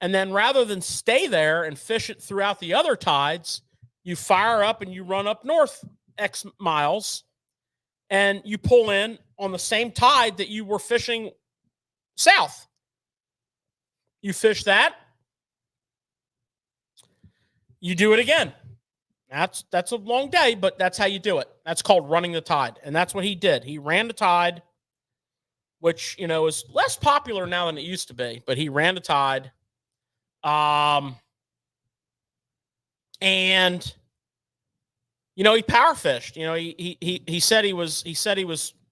and then rather than stay there and fish it throughout the other tides, you fire up and you run up north X miles, and you pull in on the same tide that you were fishing south. You fish that, you do it again. That's a long day, but that's how you do it. That's called running the tide, and that's what he did. He ran the tide, which, you know, is less popular now than it used to be, but he ran the tide. And you know, he power fished. You know, he said he was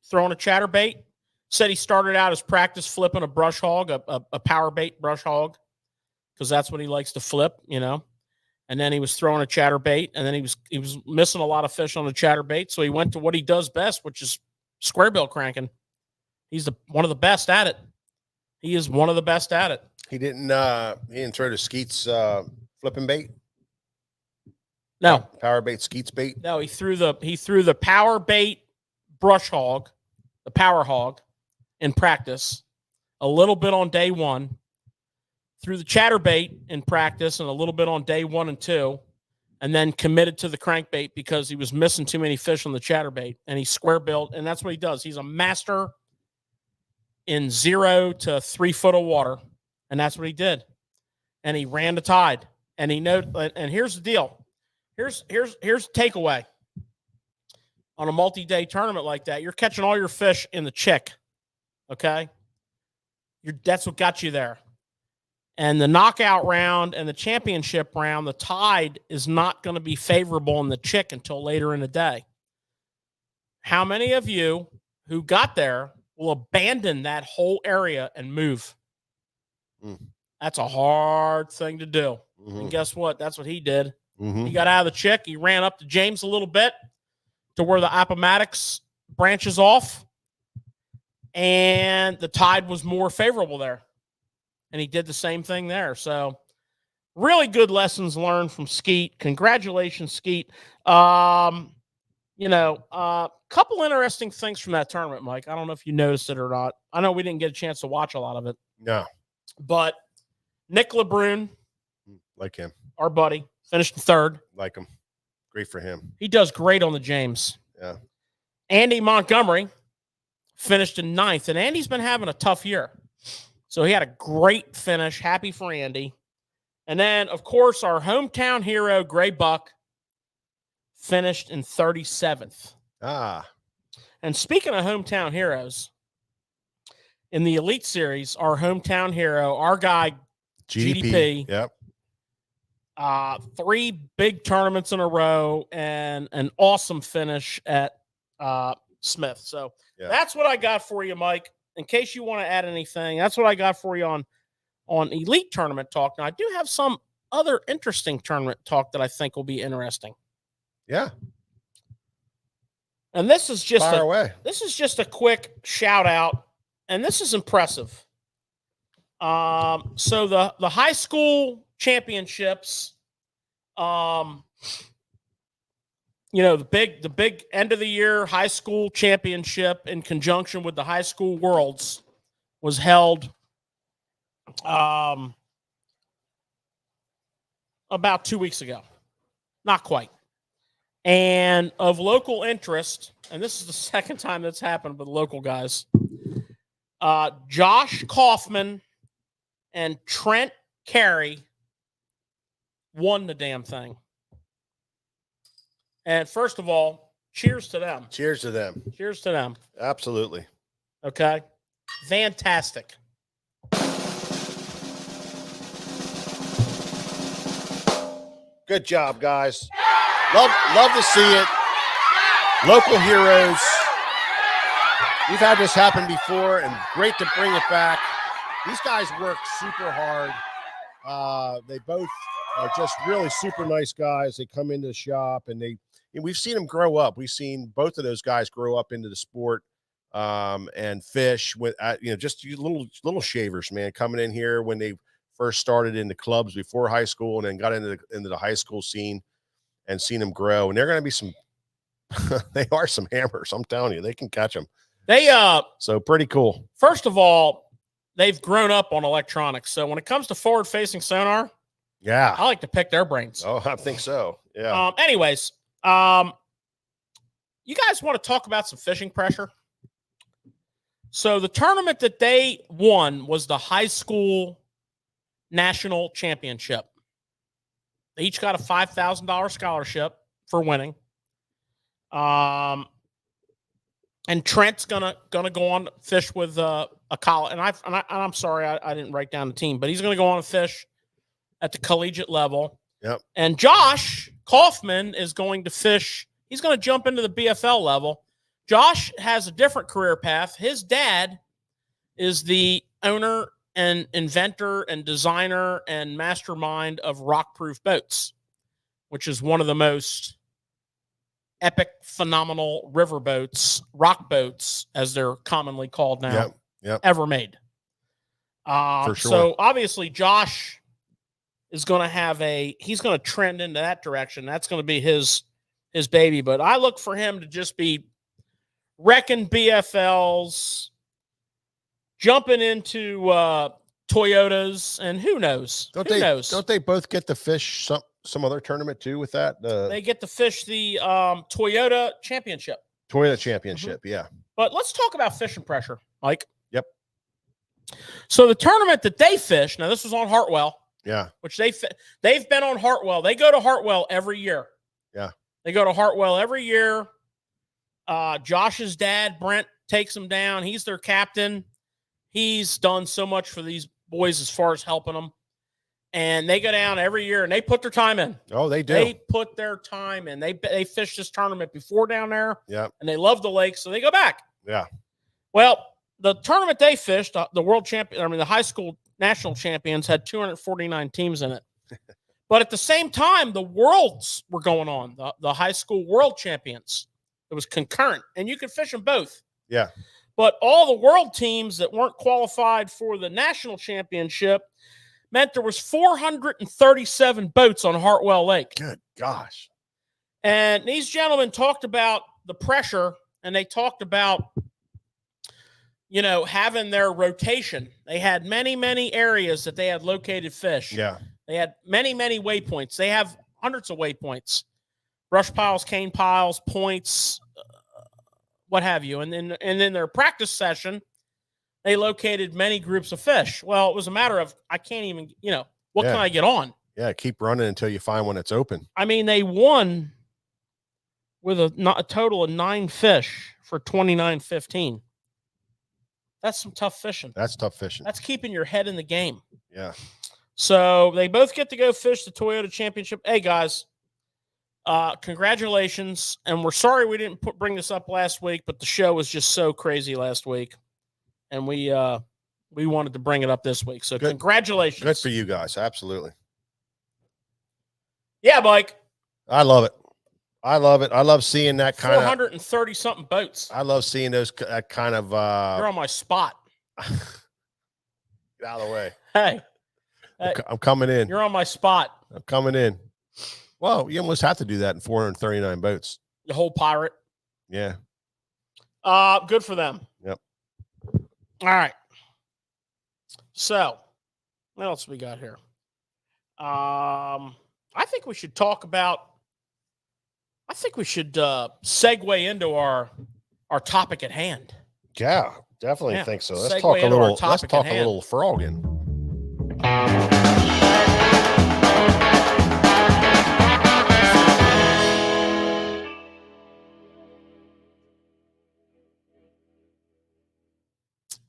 throwing a chatterbait. Said he started out his practice flipping a brush hog, a power bait brush hog, because that's what he likes to flip, you know. And then he was throwing a chatterbait, and then he was missing a lot of fish on the chatterbait, so he went to what he does best, which is square bill cranking. He's one of the best at it. He is one of the best at it. He didn't throw the Skeets flipping bait. No, power bait, Skeets bait. No, he threw the power bait brush hog, the power hog, in practice. A little bit on day one. Threw the chatterbait in practice and a little bit on day 1 and 2, and then committed to the crankbait because he was missing too many fish on the chatterbait. And he square billed, and that's what he does. He's a master in 0 to 3 foot of water, and that's what he did. And he ran the tide. And and here's the deal. Here's the takeaway. On a multi-day tournament like that, you're catching all your fish in the chick. Okay? That's what got you there. And the knockout round and the championship round, the tide is not going to be favorable in the chick until later in the day. How many of you who got there will abandon that whole area and move? That's a hard thing to do. And guess what? That's what he did. He got out of the chick. He ran up to James a little bit to where the Appomattox branches off, and the tide was more favorable there. And he did the same thing there. So really good lessons learned from Skeet. Congratulations, Skeet. Couple interesting things from that tournament, Mike. I don't know if you noticed it or not. I know we didn't get a chance to watch a lot of it. No. But Nick LeBrun, like him, our buddy, finished in 3rd. Like him. Great for him. He does great on the James. Yeah. Andy Montgomery finished in 9th, and Andy's been having a tough year. So he had a great finish. Happy for Andy. And then, of course, our hometown hero, Gray Buck, finished in 37th. And speaking of hometown heroes, in the Elite Series, our hometown hero, our guy, GDP. Yep. 3 big tournaments in a row and an awesome finish at Smith. So that's what I got for you, Mike. In case you want to add anything, that's what I got for you on Elite Tournament Talk. Now, I do have some other interesting tournament talk that I think will be interesting. Yeah. And this is just This is just a quick shout out, and this is impressive. So the high school championships, the big end of the year high school championship in conjunction with the high school worlds was held about 2 weeks ago. Not quite. And of local interest, and this is the second time that's happened with local guys, Josh Kaufman and Trent Carey won the damn thing. And first of all, cheers to them. Cheers to them. Cheers to them. Absolutely. Okay. Fantastic. Good job, guys. Love to see it. Local heroes. We've had this happen before, and great to bring it back. These guys work super hard. They both are just really super nice guys. They come into the shop, and we've seen them grow up. We've seen both of those guys grow up into the sport and fish with just little shavers, man, coming in here when they first started in the clubs before high school, and then got into the high school scene and seen them grow. And they're going to be some they are some hammers. I'm telling you, they can catch them. So pretty cool. First of all, they've grown up on electronics. So when it comes to forward-facing sonar, I like to pick their brains. Oh, I think so. Yeah. Anyways, you guys want to talk about some fishing pressure? So the tournament that they won was the high school national championship. They each got a $5,000 scholarship for winning. And Trent's gonna go on to fish with a college. And I'm sorry I didn't write down the team, but he's gonna go on and fish at the collegiate level. Yep. And Josh Kaufman is going to fish. He's going to jump into the BFL level. Josh has a different career path. His dad is the owner and inventor and designer and mastermind of Rockproof Boats, which is one of the most epic, phenomenal river boats, rock boats, as they're commonly called now, ever made. For sure. So obviously Josh is going to he's going to trend into that direction. That's going to be his baby. But I look for him to just be wrecking BFLs, jumping into Toyotas, and who knows? Who knows? Don't they both get to fish some other tournament too with that? They get to fish the Toyota Championship. Yeah. But let's talk about fishing pressure, Mike. Yep. So the tournament that they fished, now this was on Hartwell. Yeah. Which they've been on Hartwell. They go to Hartwell every year. Yeah. They go to Hartwell every year. Josh's dad, Brent, takes them down. He's their captain. He's done so much for these boys as far as helping them. And they go down every year and they put their time in. Oh, they do. They put their time in. They fished this tournament before down there. Yeah. And they love the lake, so they go back. Yeah. Well, the tournament they fished, the world champion, the high school national champions had 249 teams in it. But at the same time, the worlds were going on, the high school world champions. It was concurrent, and you could fish them both. Yeah. But all the world teams that weren't qualified for the national championship meant there was 437 boats on Hartwell Lake. Good gosh. And these gentlemen talked about the pressure, and they talked about, having their rotation. They had many, many areas that they had located fish. Yeah. They had many, many waypoints. They have hundreds of waypoints, brush piles, cane piles, points, what have you. And then their practice session, they located many groups of fish. Well, it was a matter of, I can't even, what can I get on? Yeah, keep running until you find one that's open. I mean, they won with a total of 9 fish for $29.15. That's some tough fishing. That's tough fishing. That's keeping your head in the game. Yeah. So they both get to go fish the Toyota Championship. Hey, guys, congratulations. And we're sorry we didn't bring this up last week, but the show was just so crazy last week. And we wanted to bring it up this week. So congratulations. Good for you guys. Absolutely. Yeah, Mike. I love it. I love it. I love seeing that kind of 430 something boats. I love seeing that kind of You're on my spot. Get out of the way. Hey. I'm coming in. You're on my spot. I'm coming in. Well, you almost have to do that in 439 boats. The whole pirate. Yeah. Good for them. Yep. All right. So, what else we got here? I think we should talk about. I think we should segue into our topic at hand. Yeah, definitely think so. Let's Segue talk a into our little. Let's topic talk at a hand. little frogging.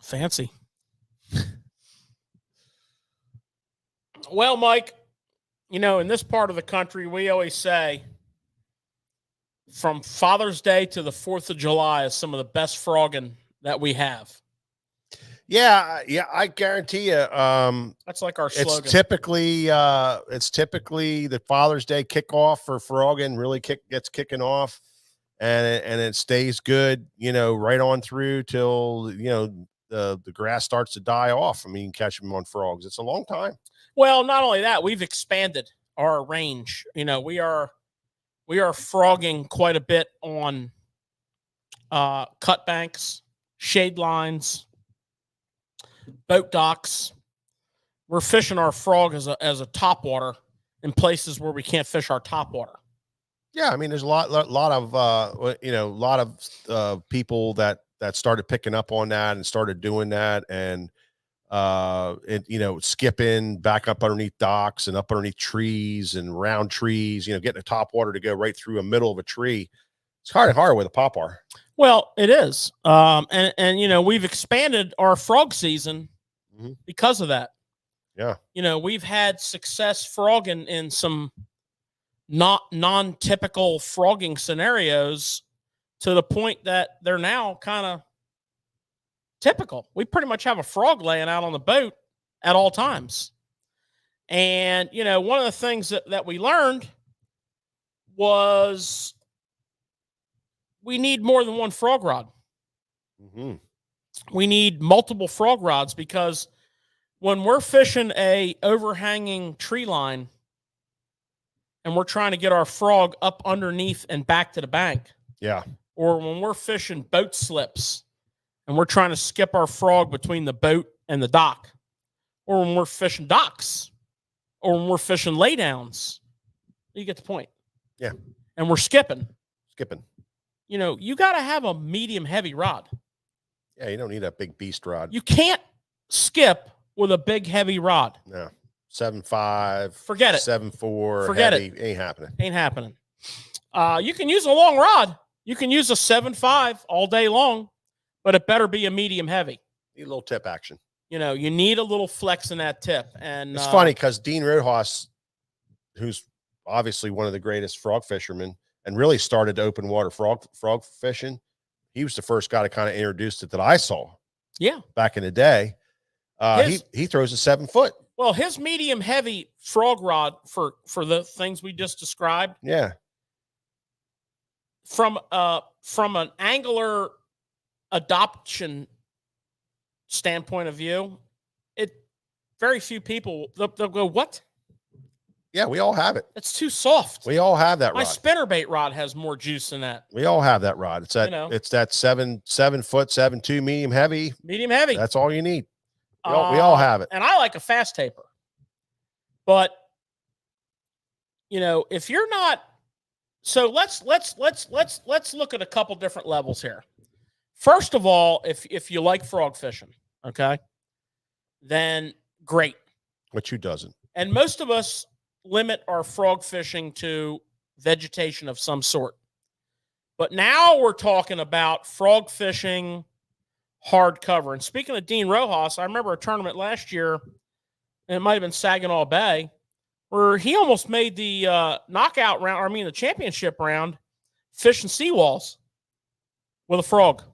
Fancy. Well, Mike, in this part of the country, we always say from Father's Day to the 4th of July is some of the best frogging that we have. Yeah, I guarantee you. That's like our slogan. It's typically the Father's Day kickoff for frogging. Really gets kicking off, and it stays good. Right on through till the grass starts to die off. I mean, you can catch them on frogs. It's a long time. Well, not only that, we've expanded our range. We are frogging quite a bit on cut banks, shade lines, boat docks. We're fishing our frog as a topwater in places where we can't fish our topwater. Yeah, I mean, there's a lot of people that started picking up on that and started doing that, and skipping back up underneath docks and up underneath trees and round trees, getting a top water to go right through a middle of a tree. It's hard with a popper. Well, it is. And we've expanded our frog season because of that. Yeah. We've had success frogging in some not non-typical frogging scenarios to the point that they're now kind of typical. We pretty much have a frog laying out on the boat at all times. And, one of the things that we learned was we need more than one frog rod. Mm-hmm. We need multiple frog rods, because when we're fishing a overhanging tree line and we're trying to get our frog up underneath and back to the bank. Yeah. Or when we're fishing boat slips and we're trying to skip our frog between the boat and the dock. Or when we're fishing docks. Or when we're fishing laydowns. You get the point. Yeah. And we're skipping. You got to have a medium heavy rod. Yeah, you don't need that big beast rod. You can't skip with a big heavy rod. No. 7.5. Forget it. 7.4. Forget heavy. it. Ain't happening. Ain't happening. You can use a long rod. You can use a 7.5 all day long, but it better be a medium heavy. Need a little tip action. You need a little flex in that tip. And it's funny because Dean Rojas, who's obviously one of the greatest frog fishermen and really started open water frog fishing, he was the first guy to kind of introduce it that I saw. Yeah. Back in the day. He throws a 7 foot. Well, his medium heavy frog rod for the things we just described. Yeah. From an angler adoption standpoint of view, very few people they'll go, what? Yeah, we all have it. It's too soft. We all have that My rod. spinnerbait rod has more juice than that. We all have that rod. It's that it's that 7 foot 7.2 medium heavy. Medium heavy. That's all you need. We all have it. And I like a fast taper. But if you're not, so let's look at a couple different levels here. First of all, if you like frog fishing, okay, then great. Which who doesn't? And most of us limit our frog fishing to vegetation of some sort. But now we're talking about frog fishing hardcover. And speaking of Dean Rojas, I remember a tournament last year, and it might have been Saginaw Bay, where he almost made the knockout round, or the championship round, fishing seawalls with a frog.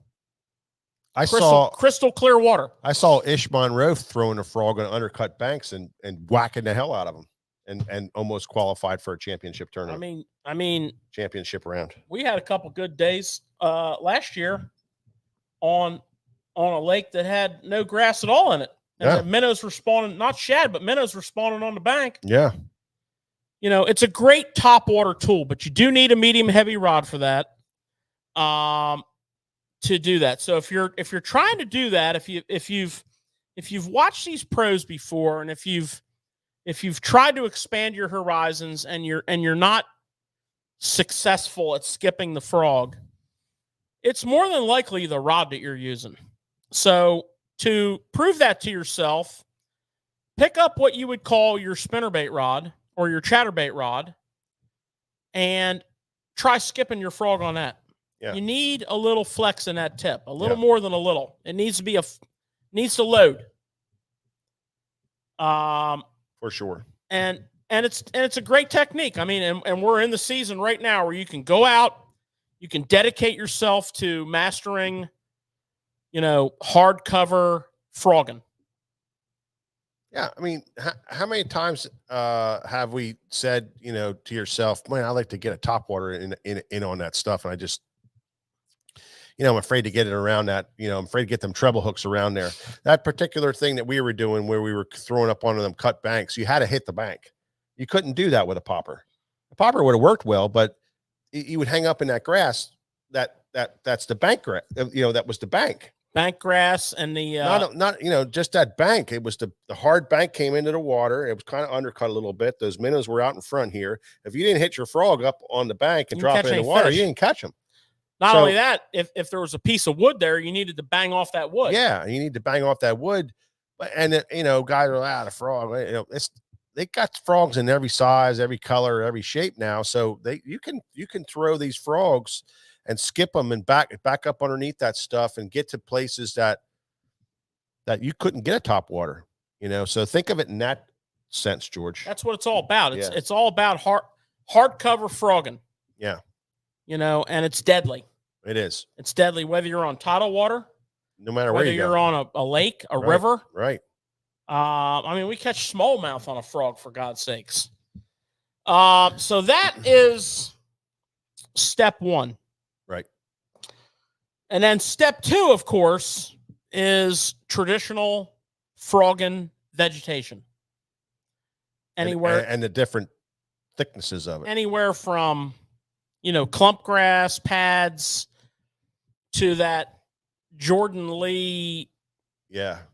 Crystal clear water. I saw Ish Monroe throwing a frog on undercut banks and whacking the hell out of him, and almost qualified for a championship tournament. I mean, championship round. We had a couple good days last year on a lake that had no grass at all in it. And the minnows were spawning, not shad, but minnows were spawning on the bank. Yeah. It's a great top water tool, but you do need a medium heavy rod for that. To do that. So if you're trying to do that, if you've watched these pros before, and if you've tried to expand your horizons and you're not successful at skipping the frog, it's more than likely the rod that you're using. So to prove that to yourself, pick up what you would call your spinnerbait rod or your chatterbait rod and try skipping your frog on that. Yeah. You need a little flex in that tip, a little more than a little. It needs to be needs to load. For sure. And it's a great technique. And we're in the season right now where you can go out, you can dedicate yourself to mastering, hardcover frogging. Yeah, how many times have we said, to yourself, man, I like to get a topwater in on that stuff, and I just, I'm afraid to get it around that, I'm afraid to get them treble hooks around there. That particular thing that we were doing where we were throwing up onto them cut banks, you had to hit the bank. You couldn't do that with a popper. A popper would have worked well, but you would hang up in that grass. That's the bank grass. That was the bank. bank grass and the not just that bank. It was the hard bank came into the water. It was kind of undercut a little bit. Those minnows were out in front here. If you didn't hit your frog up on the bank and drop it in the water, fish. you didn't catch them. Not only that, if there was a piece of wood there, you needed to bang off that wood. Yeah, you need to bang off that wood. And guys are out of frog. They got frogs in every size, every color, every shape now. So you can throw these frogs and skip them and back up underneath that stuff and get to places that you couldn't get at top water. So think of it in that sense, George. That's what it's all about. It's all about hardcover frogging. Yeah. And it's deadly. It is. It's deadly whether you're on tidal water, no matter whether where you're on a lake, a river. Right. We catch smallmouth on a frog, for God's sakes. So that is step one. Right. And then step two, of course, is traditional frogging vegetation. Anywhere and the different thicknesses of it. Anywhere from clump grass pads to that Jordan Lee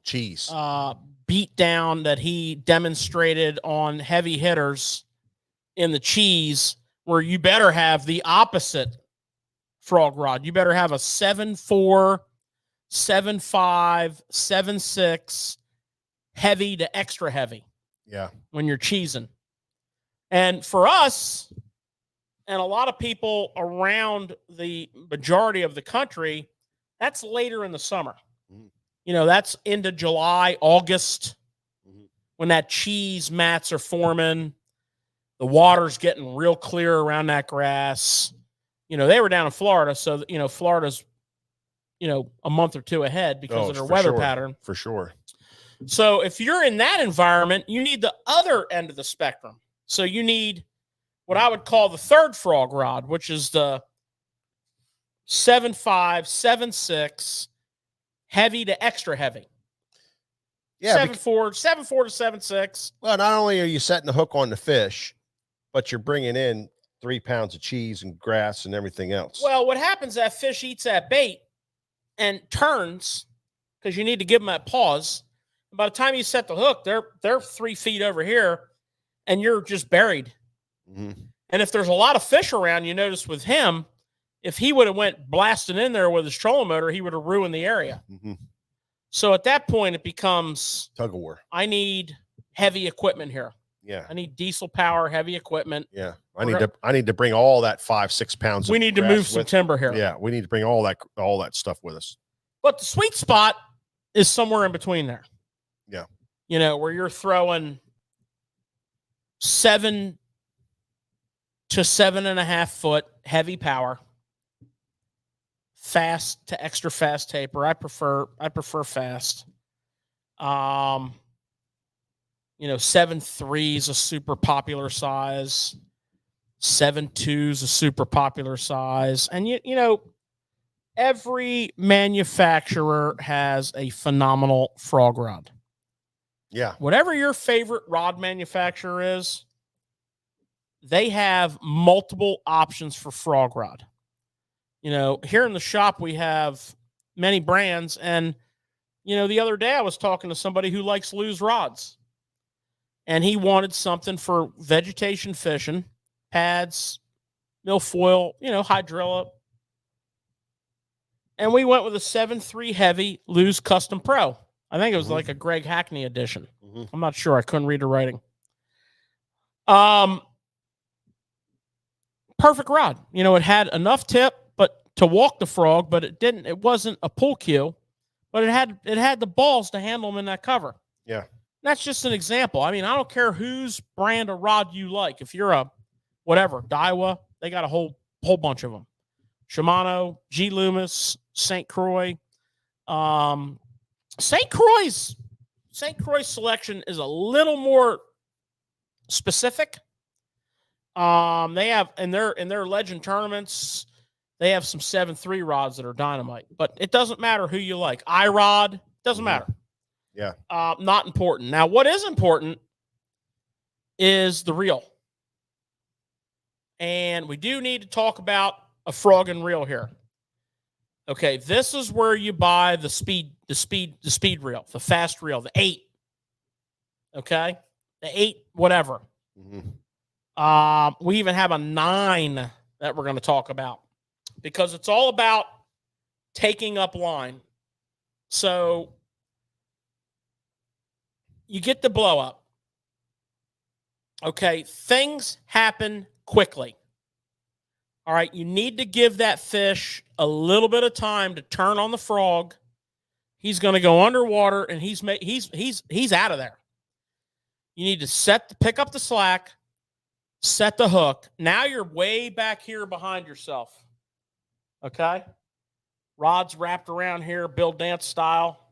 cheese beat down that he demonstrated on heavy hitters in the cheese, where you better have the opposite frog rod. You better have a 7.4, 7.5, 7.6 heavy to extra heavy. Yeah. When you're cheesing. And for us, and a lot of people around the majority of the country, that's later in the summer. Mm-hmm. That's into July, August, when that cheese mats are forming. The water's getting real clear around that grass. They were down in Florida, so Florida's a month or two ahead because of their weather pattern. For sure. So if you're in that environment, you need the other end of the spectrum. So you need what I would call the third frog rod, which is the 7.5, 7.6 heavy to extra heavy. Yeah. 7.4 to 7.6. Well, not only are you setting the hook on the fish, but you're bringing in 3 pounds of cheese and grass and everything else. Well, what happens, that fish eats that bait and turns, because you need to give them that pause. By the time you set the hook, they're 3 feet over here, and you're just buried. Mm-hmm. And if there's a lot of fish around, you notice with him, if he would have went blasting in there with his trolling motor, he would have ruined the area. Mm-hmm. So at that point, it becomes tug of war. I need heavy equipment here. Yeah, I need diesel power, heavy equipment. Yeah, I need to bring all that 5-6 pounds. We need to move some timber here. Yeah, we need to bring all that stuff with us. But the sweet spot is somewhere in between there. Yeah, where you're throwing 7 to 7.5 foot heavy power, fast to extra fast taper. I prefer fast. 7.3 is a super popular size. 7.2 is a super popular size. And every manufacturer has a phenomenal frog rod. Yeah. Whatever your favorite rod manufacturer is, they have multiple options for frog rod. Here in the shop, we have many brands. And, the other day I was talking to somebody who likes Lew's rods. And he wanted something for vegetation fishing, pads, milfoil, hydrilla. And we went with a 7.3 heavy Lew's Custom Pro. I think it was like a Greg Hackney edition. Mm-hmm. I'm not sure. I couldn't read the writing. Perfect rod. It had enough tip, but to walk the frog, but it wasn't a pull cue, but it had the balls to handle them in that cover. Yeah. That's just an example. I don't care whose brand of rod you like. If you're a whatever, Daiwa, they got a whole bunch of them. Shimano, G. Loomis, St. Croix. St. Croix's selection is a little more specific. They have in their legend tournaments, they have some 7.3 rods that are dynamite, but it doesn't matter who you like. iRod doesn't matter. Yeah. Not important. Now, what is important is the reel. And we do need to talk about a frog and reel here. Okay, this is where you buy the speed reel, the fast reel, the 8. Okay, the 8, whatever. We even have a 9 that we're going to talk about because it's all about taking up line. So you get the blow up. Okay, things happen quickly. All right, you need to give that fish a little bit of time to turn on the frog. He's going to go underwater, and he's out of there. You need to pick up the slack, set the hook. Now you're way back here behind yourself. Okay, rod's wrapped around here, Bill Dance style.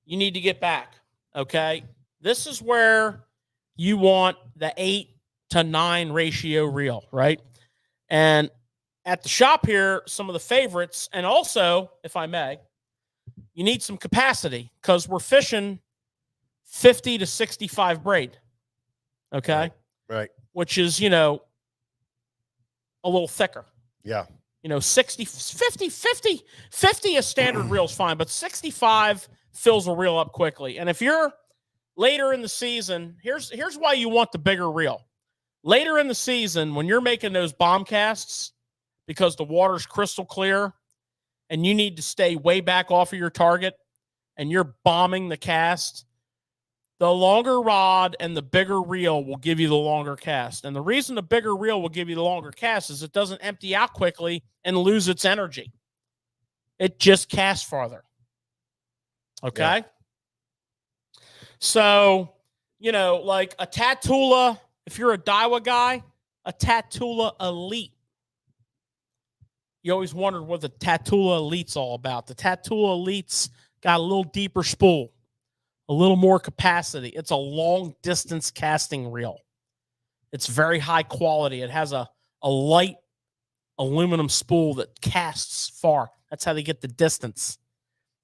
You need to get back. Okay, this is where you want the 8-to-9 ratio reel, right? And at the shop here, some of the favorites, and also, if I may, you need some capacity because we're fishing 50 to 65 braid. Okay. Right. Which is, a little thicker. Yeah. 50 a standard reel is fine, but 65 fills a reel up quickly. And if you're later in the season, here's why you want the bigger reel. Later in the season, when you're making those bomb casts, because the water's crystal clear and you need to stay way back off of your target and you're bombing the cast, the longer rod and the bigger reel will give you the longer cast. And the reason the bigger reel will give you the longer cast is it doesn't empty out quickly and lose its energy. It just casts farther. Okay? Yeah. So, like a Tatula, if you're a Daiwa guy, a Tatula Elite. You always wondered what the Tatula Elite's all about. The Tatula Elite's got a little deeper spool, a little more capacity. It's a long-distance casting reel. It's very high quality. It has a light aluminum spool that casts far. That's how they get the distance.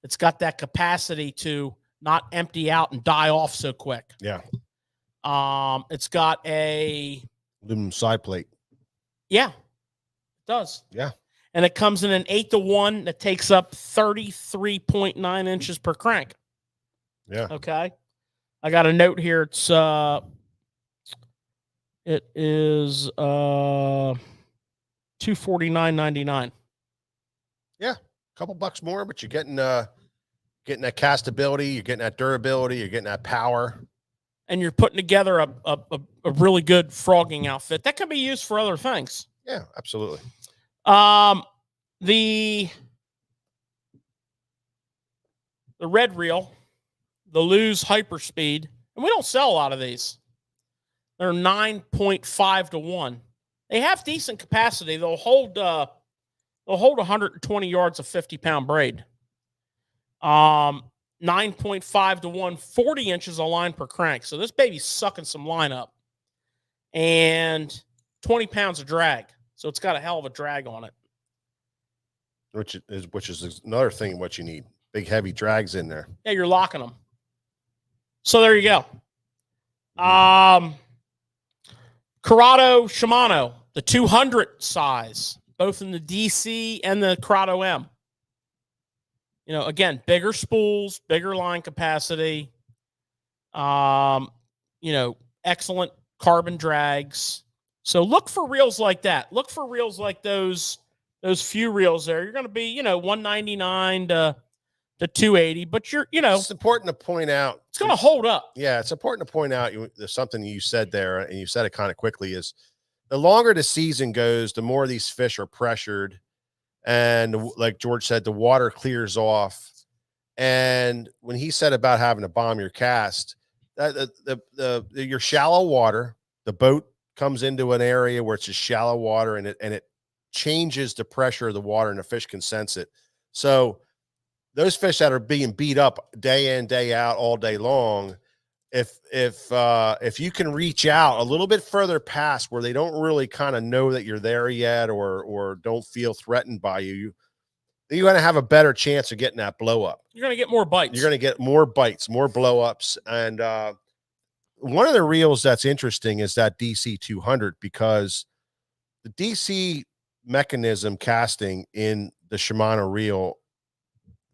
It's got that capacity to not empty out and die off so quick. Yeah. It's got a aluminum side plate. Yeah, it does. Yeah. And it comes in an 8-to-1 that takes up 33.9 inches per crank. Yeah. Okay. I got a note here. It is $249.99. Yeah. A couple bucks more, but you're getting that castability, you're getting that durability, you're getting that power. And you're putting together a really good frogging outfit that can be used for other things. Yeah, absolutely. The red reel, the Lose Hyperspeed, and we don't sell a lot of these. They're 9.5 to 1. They have decent capacity. They'll hold 120 yards of 50-pound braid. 9.5 to 1, 40 inches of line per crank. So this baby's sucking some line up. And 20 pounds of drag. So it's got a hell of a drag on it. Which is another thing what you need. Big heavy drags in there. Yeah, you're locking them. So there you go. Corrado Shimano, the 200 size, both in the DC and the Corrado M. Again, bigger spools, bigger line capacity. Excellent carbon drags. So look for reels like that. Look for reels like those few reels there. You're going to be, $199 to $280, but it's important to point out. It's going to hold up. Yeah, it's important to point out there's something you said there, and you said it kind of quickly, is the longer the season goes, the more these fish are pressured. And like George said, the water clears off. And when he said about having to bomb your cast, your shallow water, the boat comes into an area where it's just shallow water, and it changes the pressure of the water, and the fish can sense it. So those fish that are being beat up day in, day out, all day long, if you can reach out a little bit further past where they don't really kind of know that you're there yet, or don't feel threatened by you're going to have a better chance of getting that blow up. You're going to get more bites. You're going to get more bites, more blow ups. And one of the reels that's interesting is that DC 200, because the DC mechanism casting in the Shimano reel,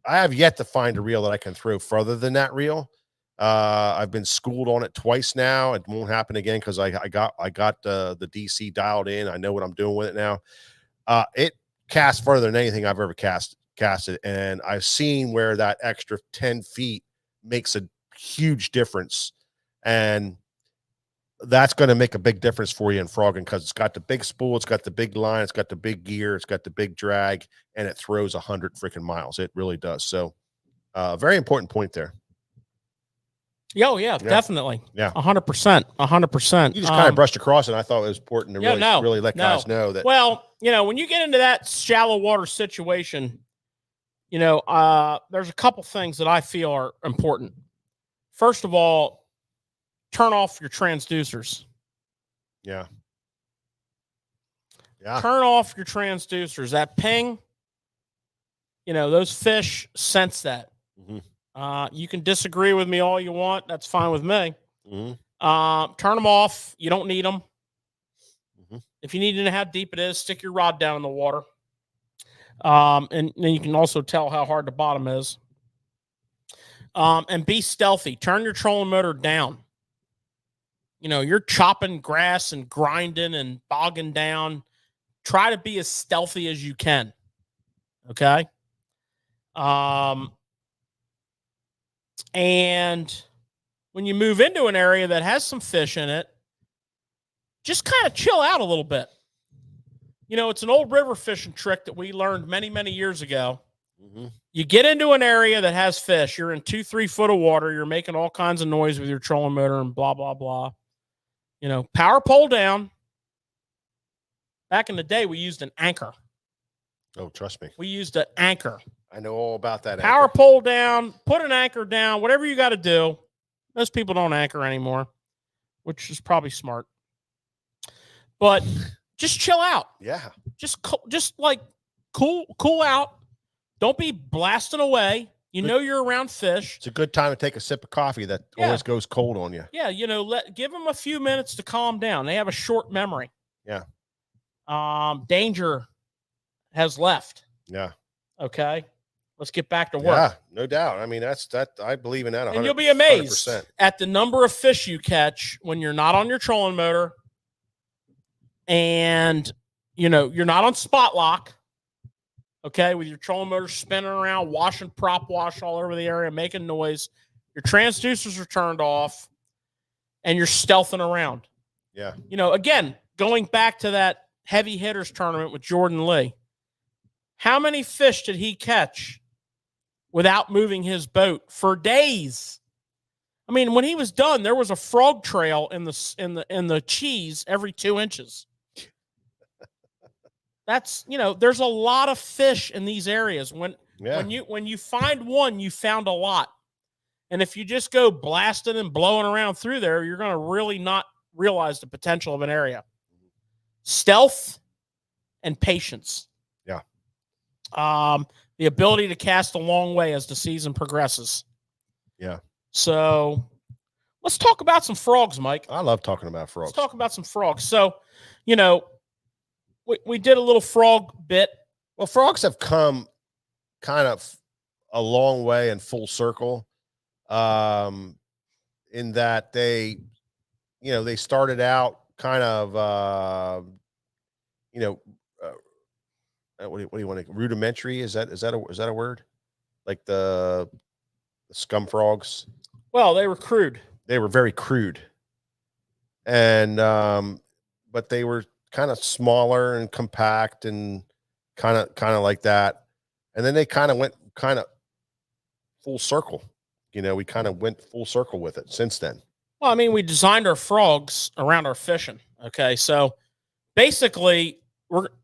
I have yet to find a reel that I can throw further than that reel. I've been schooled on it twice now. It won't happen again because I got the DC dialed in. I know what I'm doing with it now. It casts further than anything I've ever casted, and I've seen where that extra 10 feet makes a huge difference, and that's going to make a big difference for you in frogging because it's got the big spool, it's got the big line, it's got the big gear, it's got the big drag, and it throws 100 freaking miles. It really does. So, very important point there. Oh yeah, definitely. Yeah, 100%. 100%. You just kind of brushed across it. And I thought it was important to really let guys know that. Well, when you get into that shallow water situation, there's a couple things that I feel are important. First of all, turn off your transducers. Yeah. Turn off your transducers. That ping, those fish sense that. Mm-hmm. You can disagree with me all you want. That's fine with me. Mm-hmm. Turn them off. You don't need them. Mm-hmm. If you need to know how deep it is, stick your rod down in the water. And then you can also tell how hard the bottom is. And be stealthy. Turn your trolling motor down. You're chopping grass and grinding and bogging down. Try to be as stealthy as you can. Okay. And when you move into an area that has some fish in it, just kind of chill out a little bit. It's an old river fishing trick that we learned many, many years ago. Mm-hmm. You get into an area that has fish. You're in 2-3 foot of water. You're making all kinds of noise with your trolling motor and blah, blah, blah. Power pole down. Back in the day, we used an anchor. Oh, trust me. We used an anchor. I know all about that. Power pole down, put an anchor down, whatever you got to do. Most people don't anchor anymore, which is probably smart. But just chill out. Yeah. Just like cool out. Don't be blasting away. You're around fish. It's a good time to take a sip of coffee that always goes cold on you. Yeah, give them a few minutes to calm down. They have a short memory. Yeah. Danger has left. Yeah. Okay. Let's get back to work. Yeah, no doubt. I mean, that I believe in that 100%. And you'll be amazed 100%. at the number of fish you catch when you're not on your trolling motor and you're not on spot lock. Okay, with your trolling motor spinning around, washing prop wash all over the area, making noise. Your transducers are turned off, and you're stealthing around. Yeah. Again, going back to that heavy hitters tournament with Jordan Lee, how many fish did he catch without moving his boat for days? I mean, when he was done, there was a frog trail in the cheese every 2 inches. That's, there's a lot of fish in these areas. When you find one, you found a lot. And if you just go blasting and blowing around through there, you're going to really not realize the potential of an area. Stealth and patience. Yeah. The ability to cast a long way as the season progresses. Yeah. So let's talk about some frogs, Mike. I love talking about frogs. Let's talk about some frogs. So, we did a little frog bit. Well, frogs have come kind of a long way in full circle, in that they started out kind of, what do you want to, rudimentary? Is that a word? Like the scum frogs? Well, they were crude. They were very crude, and but they were kind of smaller and compact and kind of like that. And then they kind of went full circle. We kind of went full circle with it since then. Well, I mean, we designed our frogs around our fishing. Okay. So basically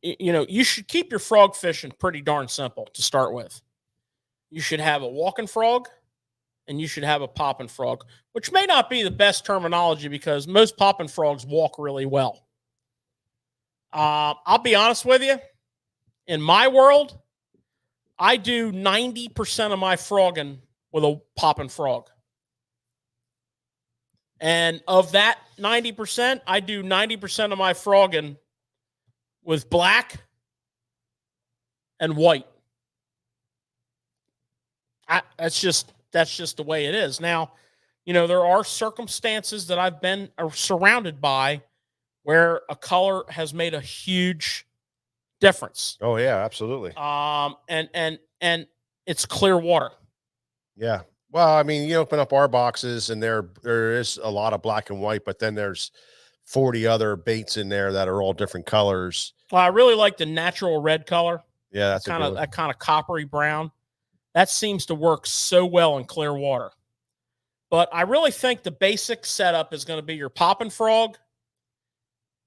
you should keep your frog fishing pretty darn simple to start with. You should have a walking frog and you should have a popping frog, which may not be the best terminology because most popping frogs walk really well. I'll be honest with you. In my world, I do 90% of my frogging with a popping frog. And of that 90%, I do 90% of my frogging with black and white. That's just the way it is. Now, there are circumstances that I've been surrounded by where a color has made a huge difference. Oh yeah, absolutely. And it's clear water. Yeah. Well, I mean, you open up our boxes and there is a lot of black and white, but then there's 40 other baits in there that are all different colors. Well, I really like the natural red color. Yeah, that's that kind of coppery brown. That seems to work so well in clear water. But I really think the basic setup is going to be your popping frog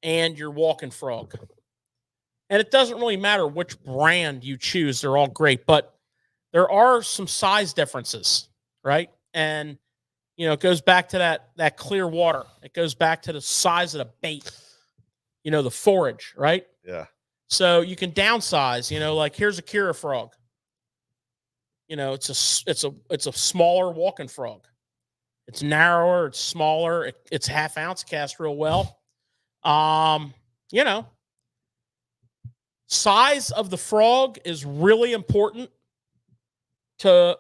and your walking frog. And it doesn't really matter which brand you choose. They're all great, but there are some size differences, right? And, it goes back to that clear water. It goes back to the size of the bait, the forage, right? Yeah. So you can downsize, like here's a Kira frog. It's a smaller walking frog. It's narrower, it's smaller, it's half ounce, cast real well. Size of the frog is really important to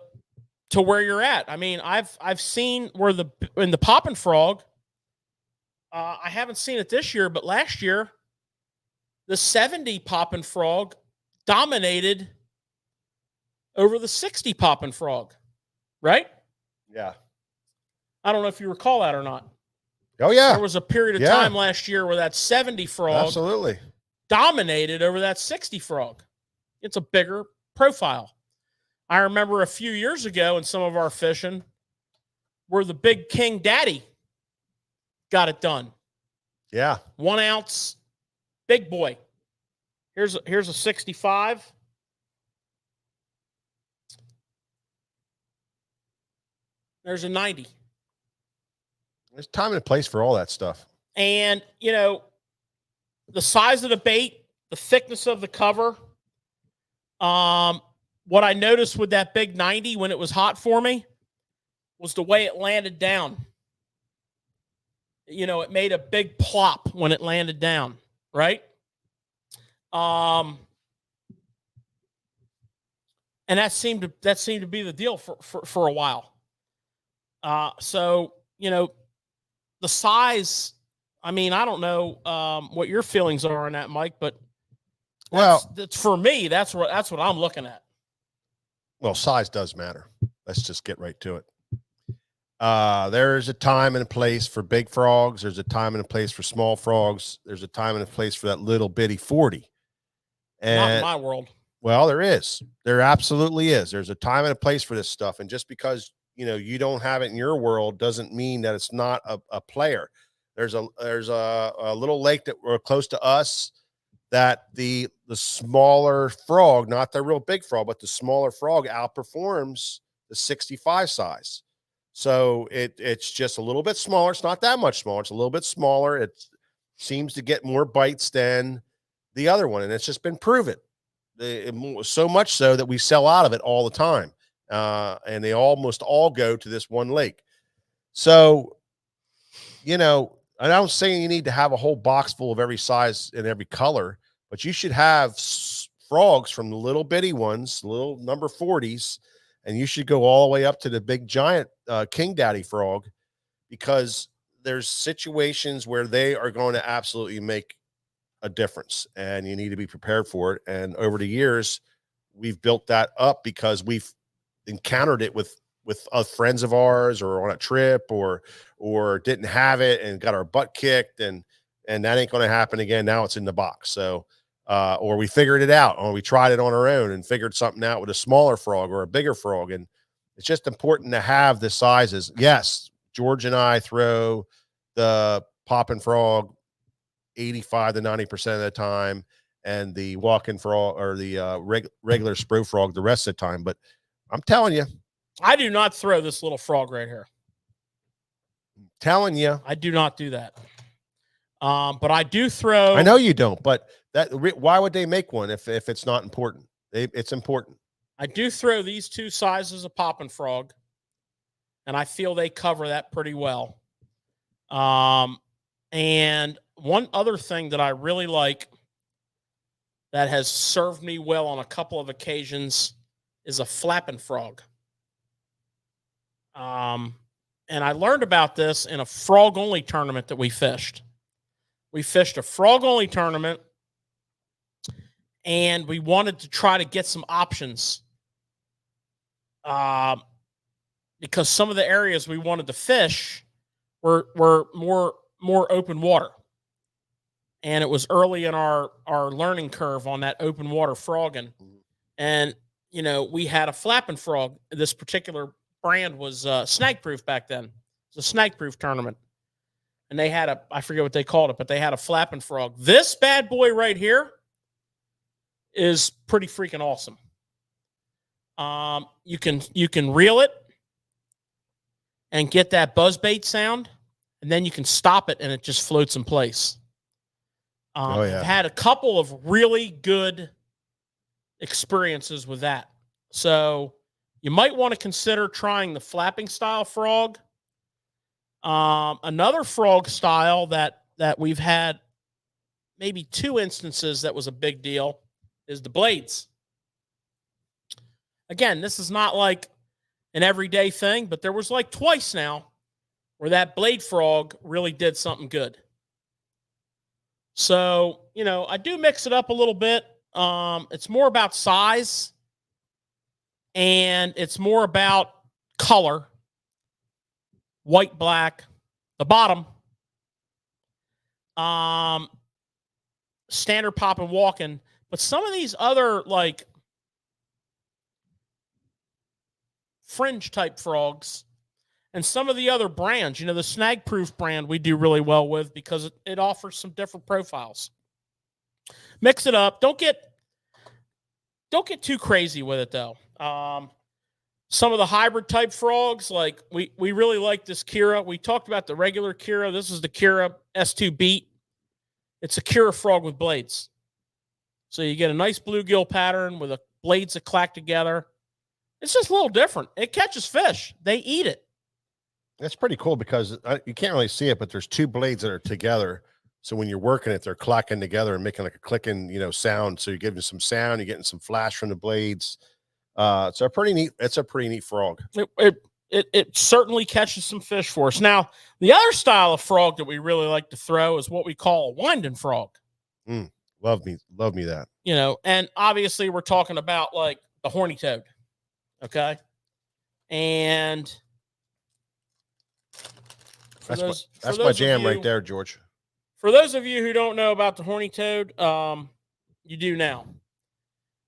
where you're at. I mean, I've seen where in the popping frog, I haven't seen it this year, but last year, the 70 popping frog dominated over the 60 popping frog, right? Yeah. I don't know if you recall that or not. Oh yeah. There was a period of time last year where that 70 frog absolutely dominated over that 60 frog. It's a bigger profile. I remember a few years ago in some of our fishing where the big King Daddy got it done. Yeah. 1 ounce big boy. Here's a 65. There's a 90. There's time and a place for all that stuff. And, the size of the bait, the thickness of the cover. What I noticed with that big 90 when it was hot for me was the way it landed down. It made a big plop when it landed down, right? And that seemed to be the deal for a while. So, the size, I mean, I don't know what your feelings are on that, Mike, but that's for me, that's what I'm looking at. Well, size does matter. Let's just get right to it. There's a time and a place for big frogs. There's a time and a place for small frogs. There's a time and a place for that little bitty 40. And not in my world. Well, there is. There absolutely is. There's a time and a place for this stuff. And just because, you don't have it in your world doesn't mean that it's not a player. There's a little lake that we're close to us that the smaller frog, not the real big frog, but the smaller frog outperforms the 65 size. So it's just a little bit smaller. It's not that much smaller. It's a little bit smaller. It seems to get more bites than the other one. And it's just been proven. So much so that we sell out of it all the time. And they almost all go to this one lake. So, and I'm saying you need to have a whole box full of every size and every color, but you should have frogs from the little bitty ones, little number 40s, and you should go all the way up to the big giant King Daddy frog, because there's situations where they are going to absolutely make a difference, and you need to be prepared for it. And over the years, we've built that up because we've encountered it with friends of ours, or on a trip, or didn't have it and got our butt kicked, and that ain't going to happen again. Now it's in the box. So, or we figured it out, or we tried it on our own and figured something out with a smaller frog or a bigger frog. And it's just important to have the sizes. Yes, George and I throw the popping frog 85 to 90% of the time, and the walking frog, or the regular spro frog, the rest of the time. But I'm telling you, I do not throw this little frog right here. Telling you, I do not do that. But I do throw. I know you don't, but why would they make one if it's not important? It's important. I do throw these two sizes of popping frog, and I feel they cover that pretty well. And one other thing that I really like that has served me well on a couple of occasions is a flapping frog. And I learned about this in a frog only tournament that we fished. We fished a frog only tournament, and we wanted to try to get some options. Because some of the areas we wanted to fish were more open water. And it was early in our learning curve on that open water frogging. And, we had a flapping frog. This particular brand was snag proof back then. It was a snag proof tournament. And they had I forget what they called it, but they had a flapping frog. This bad boy right here is pretty freaking awesome. You can reel it and get that buzzbait sound, and then you can stop it and it just floats in place. I've had a couple of really good experiences with that. So you might want to consider trying the flapping style frog. Another frog style that we've had maybe 2 instances that was a big deal is the blades. Again, this is not like an everyday thing, but there was like twice now where that blade frog really did something good. So, I do mix it up a little bit. It's more about size, and it's more about color. White, black, the bottom. Standard pop and walking. But some of these other, like, fringe type frogs and some of the other brands, the snag proof brand we do really well with because it offers some different profiles. Mix it up. Don't get too crazy with it though. Some of the hybrid type frogs, like we really like this Kira. We talked about the regular Kira. This is the Kira S2 Beat. It's a Kira frog with blades. So you get a nice bluegill pattern with blades that clack together. It's just a little different. It catches fish. They eat it. That's pretty cool because you can't really see it, but there's 2 blades that are together. So when you're working it, they're clacking together and making like a clicking, sound. So you're getting some sound, you're getting some flash from the blades. It's a pretty neat frog. It certainly catches some fish for us. Now, the other style of frog that we really like to throw is what we call a winding frog. Love me that. And obviously we're talking about like the horny toad. Okay. And that's my jam right there, George. For those of you who don't know about the horny toad, you do now.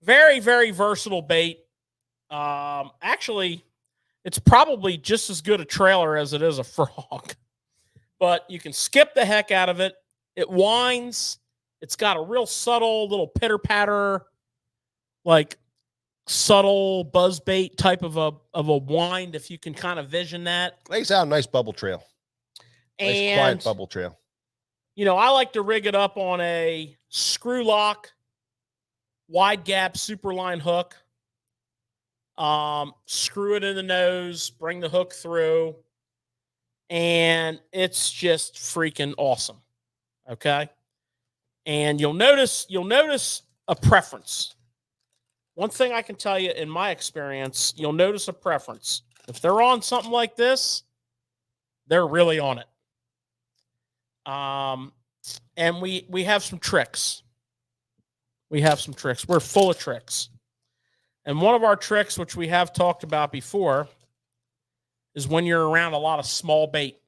Very, very versatile bait. Actually, it's probably just as good a trailer as it is a frog. But you can skip the heck out of it. It winds. It's got a real subtle little pitter-patter, like subtle buzz bait type of a wind, if you can kind of vision that. Lays out a nice bubble trail. Nice quiet bubble trail. I like to rig it up on a screw lock, wide gap superline hook. Screw it in the nose, bring the hook through, and it's just freaking awesome. Okay. And you'll notice a preference. One thing I can tell you in my experience, you'll notice a preference. If they're on something like this, they're really on it. And we have some tricks. We're full of tricks. And one of our tricks, which we have talked about before, is when you're around a lot of small bait.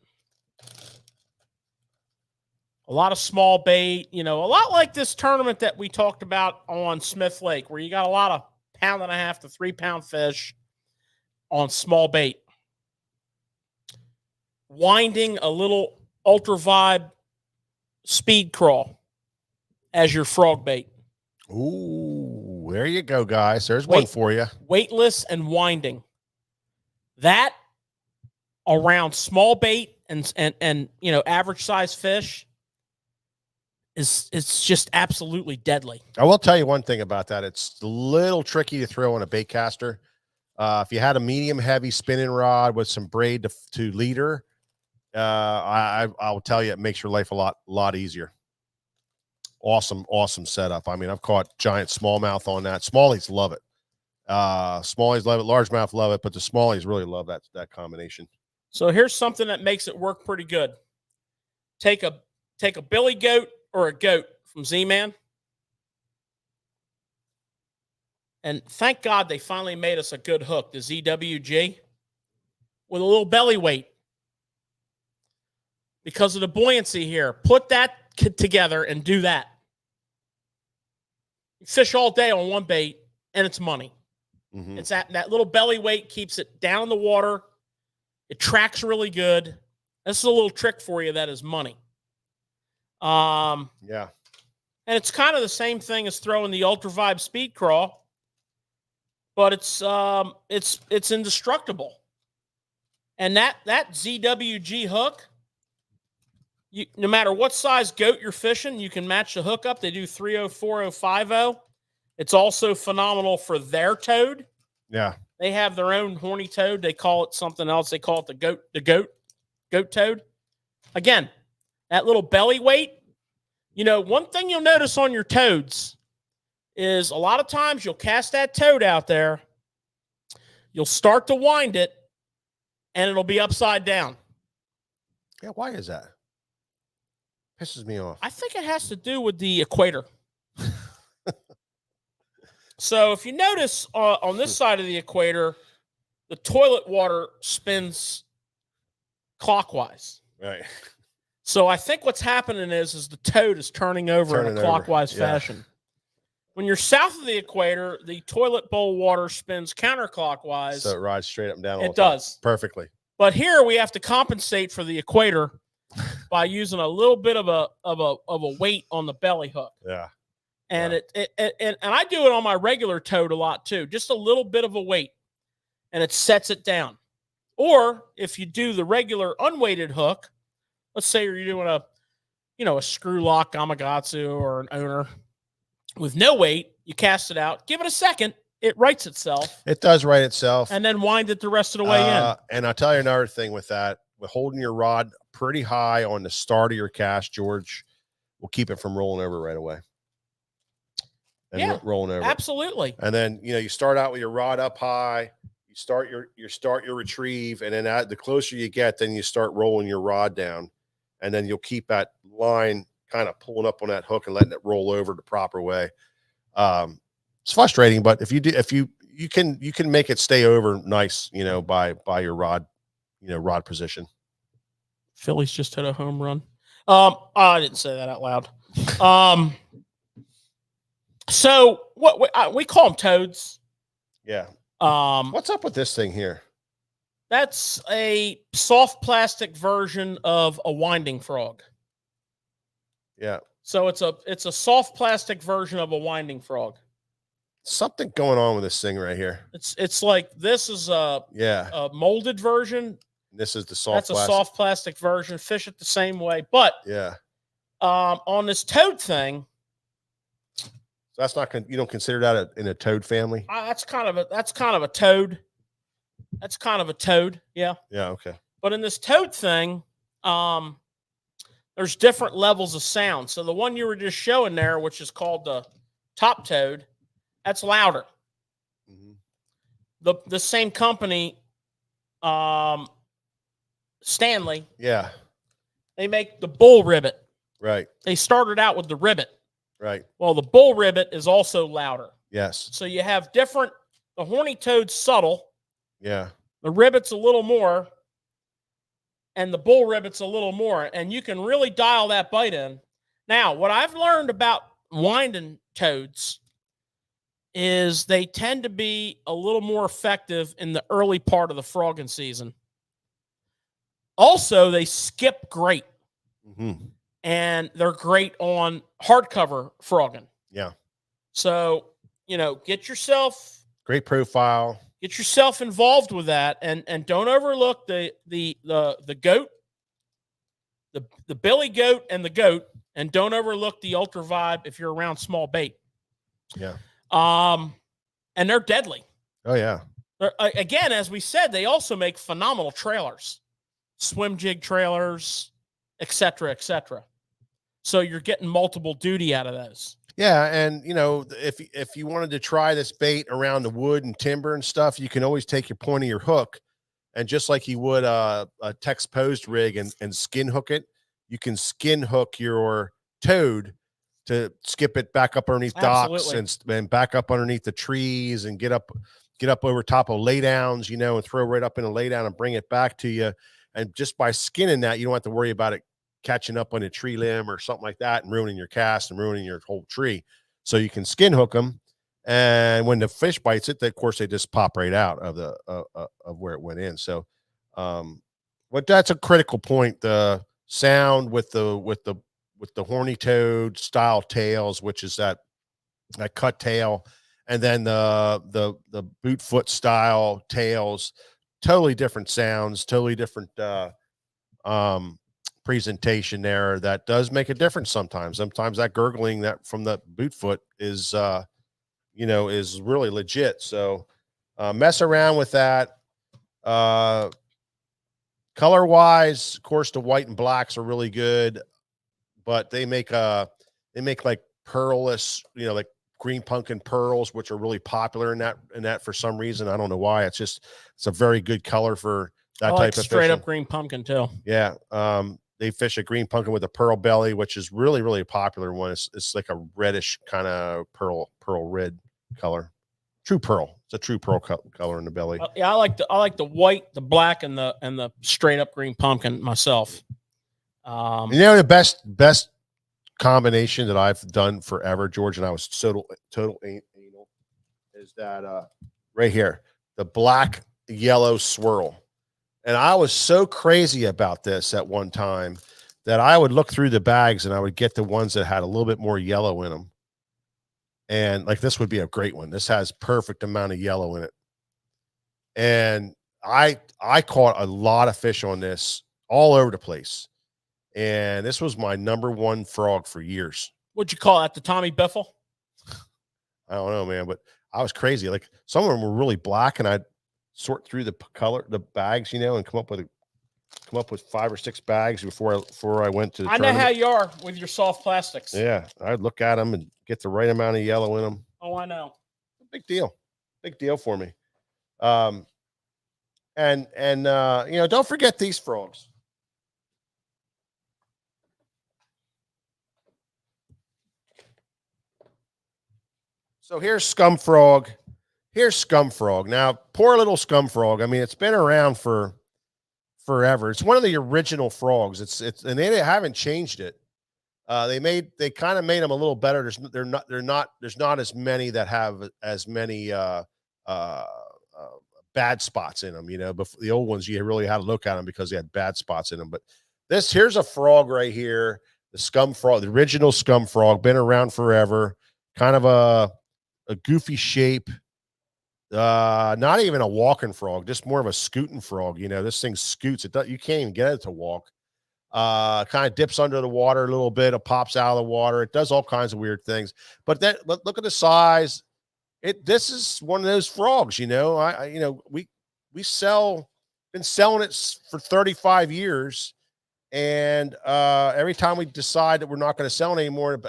A lot of small bait, a lot like this tournament that we talked about on Smith Lake, where you got a lot of 1.5 to 3 pound fish on small bait. Winding a little ultra vibe speed crawl as your frog bait. Ooh, there you go, guys. There's one for you. Weightless and winding. That around small bait and average size fish it's just absolutely deadly. I will tell you one thing about that. It's a little tricky to throw on a bait caster. If you had a medium heavy spinning rod with some braid to leader, I'll tell you, it makes your life a lot easier. Awesome setup. I mean, I've caught giant smallmouth on that. Smallies love it. Smallies love it, largemouth love it, but the smallies really love that combination. So here's something that makes it work pretty good. Take a billy goat or a goat from Z-Man. And thank God they finally made us a good hook, the ZWG, with a little belly weight. Because of the buoyancy here. Put that together and do that. You fish all day on one bait, and it's money. Mm-hmm. It's that little belly weight keeps it down in the water. It tracks really good. This is a little trick for you that is money. Yeah. And it's kind of the same thing as throwing the Ultra Vibe Speed Crawl, but it's indestructible. And that ZWG hook, no matter what size goat you're fishing, you can match the hook up. They do 3.0, 4.0, 5.0. It's also phenomenal for their toad. Yeah. They have their own horny toad. They call it something else. They call it the goat toad. Again, that little belly weight. You know, one thing you'll notice on your toads is a lot of times you'll cast that toad out there, you'll start to wind it, and it'll be upside down. Yeah, why is that? Pisses me off. I think it has to do with the equator. So if you notice on this side of the equator, the toilet water spins clockwise. Right. So I think what's happening is the toad is turning over in a clockwise fashion. When you're south of the equator, the toilet bowl water spins counterclockwise. So it rides straight up and down. It does. Perfectly. But here we have to compensate for the equator by using a little bit of a weight on the belly hook. Yeah. And and I do it on my regular toad a lot too. Just a little bit of a weight, and it sets it down. Or if you do the regular unweighted hook, let's say you're doing a screw lock Gamakatsu or an owner with no weight, you cast it out, give it a second, it rights itself. It does right itself. And then wind it the rest of the way in. And I'll tell you another thing with that, with holding your rod pretty high on the start of your cast, George, will keep it from rolling over right away. And rolling over. Absolutely. And then, you start out with your rod up high, you start your retrieve, and then the closer you get, then you start rolling your rod down, and then you'll keep that line kind of pulling up on that hook and letting it roll over the proper way. It's frustrating, but if you can make it stay over nice, by your rod, rod position. Phillies just hit a home run. I didn't say that out loud. So what we call them toads. Yeah. What's up with this thing here? That's a soft plastic version of a winding frog. Yeah. So it's a soft plastic version of a winding frog. Something going on with this thing right here. It's like this is a molded version. This is the soft. That's a soft plastic version. Fish it the same way, but on this toad thing. So that's not, you don't consider that in a toad family? That's kind of a toad. That's kind of a toad. Yeah. Yeah. Okay. But in this toad thing, there's different levels of sound. So the one you were just showing there, which is called the top toad, that's louder. Mm-hmm. The same company, Stanley. Yeah. They make the bull ribbit. Right. They started out with the ribbit. Right. Well, the bull ribbit is also louder. Yes. So you have the horny toad's subtle. Yeah. The ribbit's a little more. And the bull ribbit's a little more. And you can really dial that bite in. Now, what I've learned about winding toads is they tend to be a little more effective in the early part of the frogging season. Also, they skip great. Mm-hmm. And they're great on hardcover frogging. Yeah. So, get yourself great profile. Get yourself involved with that, and don't overlook the goat, the billy goat, and the goat, and don't overlook the Ultra Vibe if you're around small bait. Yeah. And they're deadly. Oh yeah. Again, as we said, they also make phenomenal trailers, swim jig trailers, etc., etc. So you're getting multiple duty out of those. Yeah, and you know, if you wanted to try this bait around the wood and timber and stuff, you can always take your point of your hook, and just like you would a text posed rig and skin hook it, you can skin hook your toad to skip it back up underneath docks Absolutely. and back up underneath the trees and get up over top of laydowns, you know, and throw right up in a laydown and bring it back to you. And just by skinning that, you don't have to worry about it catching up on a tree limb or something like that and ruining your cast and ruining your whole tree. So you can skin hook them, and when the fish bites it, of course they just pop right out of the of where it went in. So, but that's a critical point. The sound with the horny toad style tails, which is that cut tail, and then the boot foot style tails, totally different sounds, totally different um presentation there. That does make a difference sometimes. Sometimes that gurgling that from the boot foot is you know, is really legit. So mess around with that. Color wise, of course, the white and blacks are really good, but they make like pearlless, you know, like green pumpkin pearls, which are really popular in that for some reason. I don't know why. It's a very good color for that I like type of straight fishing. up green pumpkin too. Yeah. They fish a green pumpkin with a pearl belly, which is really, really popular one. It's like a reddish kind of pearl red color. True pearl. It's a true pearl color in the belly. Yeah, I like the white, the black, and the straight up green pumpkin myself. You know, the best combination that I've done forever, George, and I was total anal, is that right here, the black yellow swirl. And I was so crazy about this at one time that I would look through the bags and I would get the ones that had a little bit more yellow in them. And like this would be a great one. This has perfect amount of yellow in it. And I caught a lot of fish on this all over the place. And this was my #1 frog for years. What'd you call that? The Tommy Biffle? I don't know, man, but I was crazy. Like some of them were really black, and I'd sort through the bags, you know, and come up with 5 or 6 bags before I went to the I know tournament. how you are with your soft plastics. Yeah, I'd look at them and get the right amount of yellow in them. Oh, I know. Big deal for me. And you know, don't forget these frogs. So here's scum frog. Here's scum frog. Now, poor little scum frog. I mean, it's been around for forever. It's one of the original frogs. And they haven't changed it. They kind of made them a little better. There's not as many that have as many bad spots in them. You know, but the old ones you really had to look at them because they had bad spots in them. But here's a frog right here, the scum frog, the original scum frog, been around forever. Kind of a goofy shape. Not even a walking frog, just more of a scooting frog. You know, this thing scoots. You can't even get it to walk. Kind of dips under the water a little bit. It pops out of the water. It does all kinds of weird things. But look at the size. This is one of those frogs. You know, we been selling it for 35 years. And every time we decide that we're not going to sell it anymore,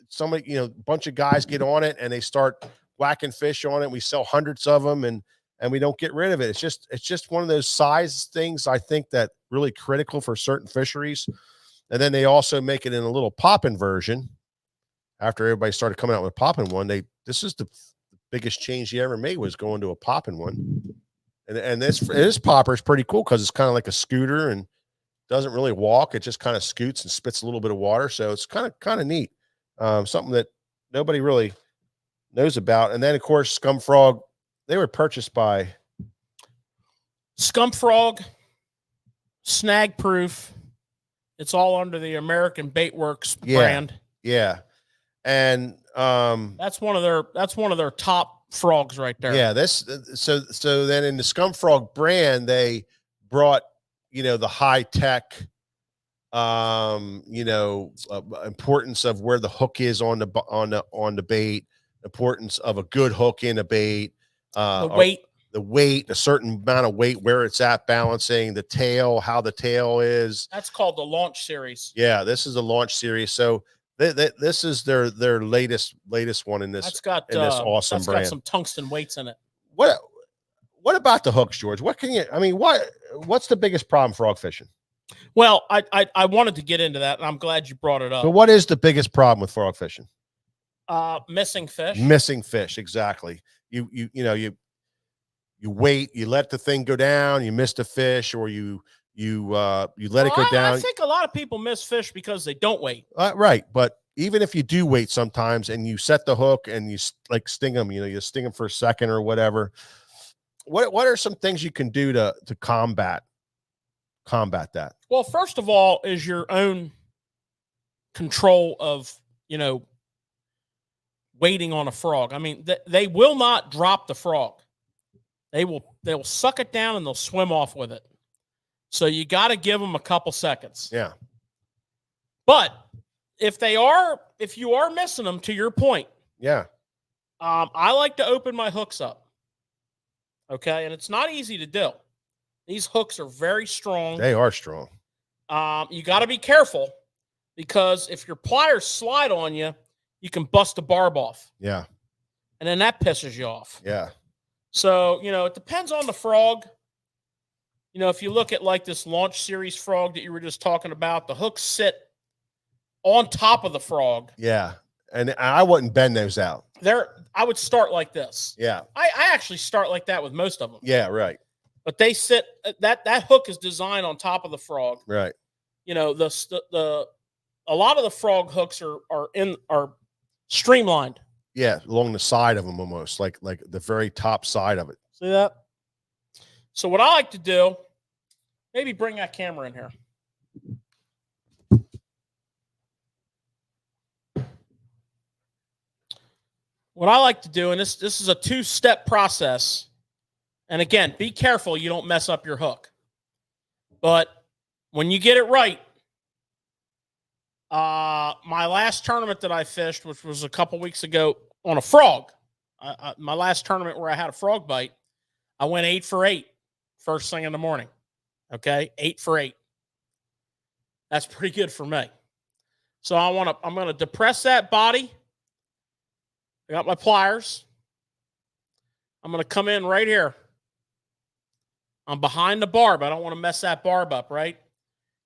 somebody, a bunch of guys get on it and they start whacking fish on it. We sell hundreds of them and we don't get rid of it. It's just one of those size things, I think, that really critical for certain fisheries. And then they also make it in a little popping version. After everybody started coming out with a popping one, this is the biggest change he ever made, was going to a popping one. And this popper is pretty cool because it's kind of like a scooter and doesn't really walk. It just kind of scoots and spits a little bit of water. So it's kind of neat. Something that nobody really knows about. And then, of course, scum frog, they were purchased by Scum frog, snag proof. It's all under the American Baitworks brand. Yeah. And that's one of their top frogs right there. Yeah, so then in the scum frog brand, they brought, the high tech, importance of where the hook is on the bait, importance of a good hook in a bait, the weight, a certain amount of weight, where it's at, balancing the tail, how the tail is. That's called the launch series. Yeah, this is a launch series. So This is their latest one in this That's got awesome that's brand. got some tungsten weights in it. What about the hooks, George? What can you? I mean, what's the biggest problem frog fishing? Well, I wanted to get into that, and I'm glad you brought it up. But what is the biggest problem with frog fishing? Missing fish. Missing fish, exactly. You wait, you let the thing go down, you miss the fish, or you let it go down. I think a lot of people miss fish because they don't wait. Right, but even if you do wait sometimes and you set the hook and you like sting them, you sting them for a second or whatever. What are some things you can do to combat that? Well, first of all, is your own control of waiting on a frog. I mean, they will not drop the frog. They'll suck it down and they'll swim off with it. So you got to give them a couple seconds. Yeah. But if you are missing them, to your point, yeah, I like to open my hooks up. Okay, and it's not easy to do. These hooks are very strong. They are strong. You got to be careful because if your pliers slide on you, you can bust the barb off. Yeah. And then that pisses you off. Yeah. So, it depends on the frog. If you look at like this Launch Series frog that you were just talking about, the hooks sit on top of the frog. Yeah. And I wouldn't bend those out. I would start like this. Yeah. I actually start like that with most of them. Yeah, right. But they sit that hook is designed on top of the frog. Right. A lot of the frog hooks are streamlined. Yeah, along the side of them almost, like the very top side of it. See that? So what I like to do, maybe bring that camera in here. What I like to do, and this is a two-step process, and again, be careful you don't mess up your hook. But when you get it right, my last tournament that I fished, which was a couple weeks ago on a frog, my last tournament where I had a frog bite, I went 8 for 8 first thing in the morning. Okay, 8 for 8. That's pretty good for me. So I'm going to depress that body. I got my pliers. I'm going to come in right here. I'm behind the barb. I don't want to mess that barb up, right?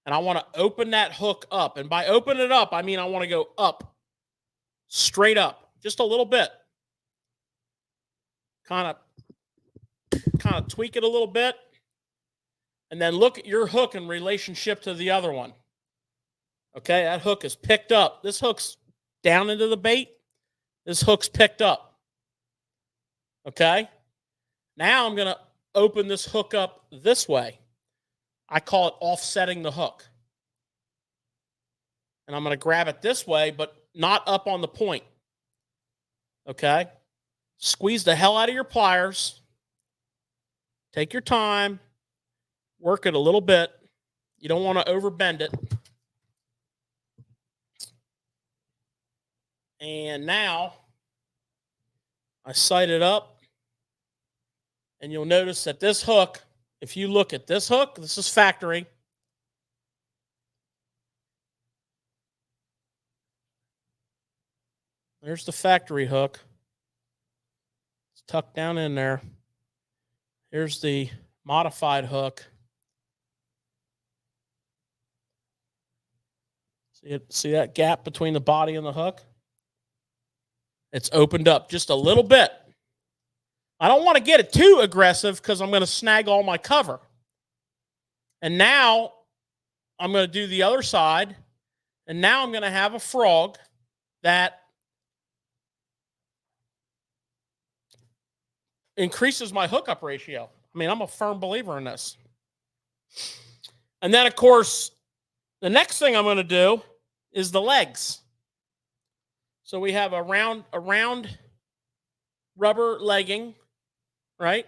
And I want to open that hook up. And by open it up, I mean I want to go up, straight up, just a little bit. Kind of tweak it a little bit. And then look at your hook in relationship to the other one. Okay, that hook is picked up. This hook's down into the bait. This hook's picked up. Okay? Now I'm going to open this hook up this way. I call it offsetting the hook. And I'm going to grab it this way, but not up on the point. Okay? Squeeze the hell out of your pliers. Take your time. Work it a little bit. You don't want to overbend it. And now I sight it up. And you'll notice that this hook, if you look at this hook, this is factory. There's the factory hook. It's tucked down in there. Here's the modified hook. See that gap between the body and the hook? It's opened up just a little bit. I don't want to get it too aggressive because I'm going to snag all my cover. And now I'm going to do the other side. And now I'm going to have a frog that increases my hookup ratio. I mean, I'm a firm believer in this. And then, of course, the next thing I'm going to do is the legs. So we have a round rubber legging, right?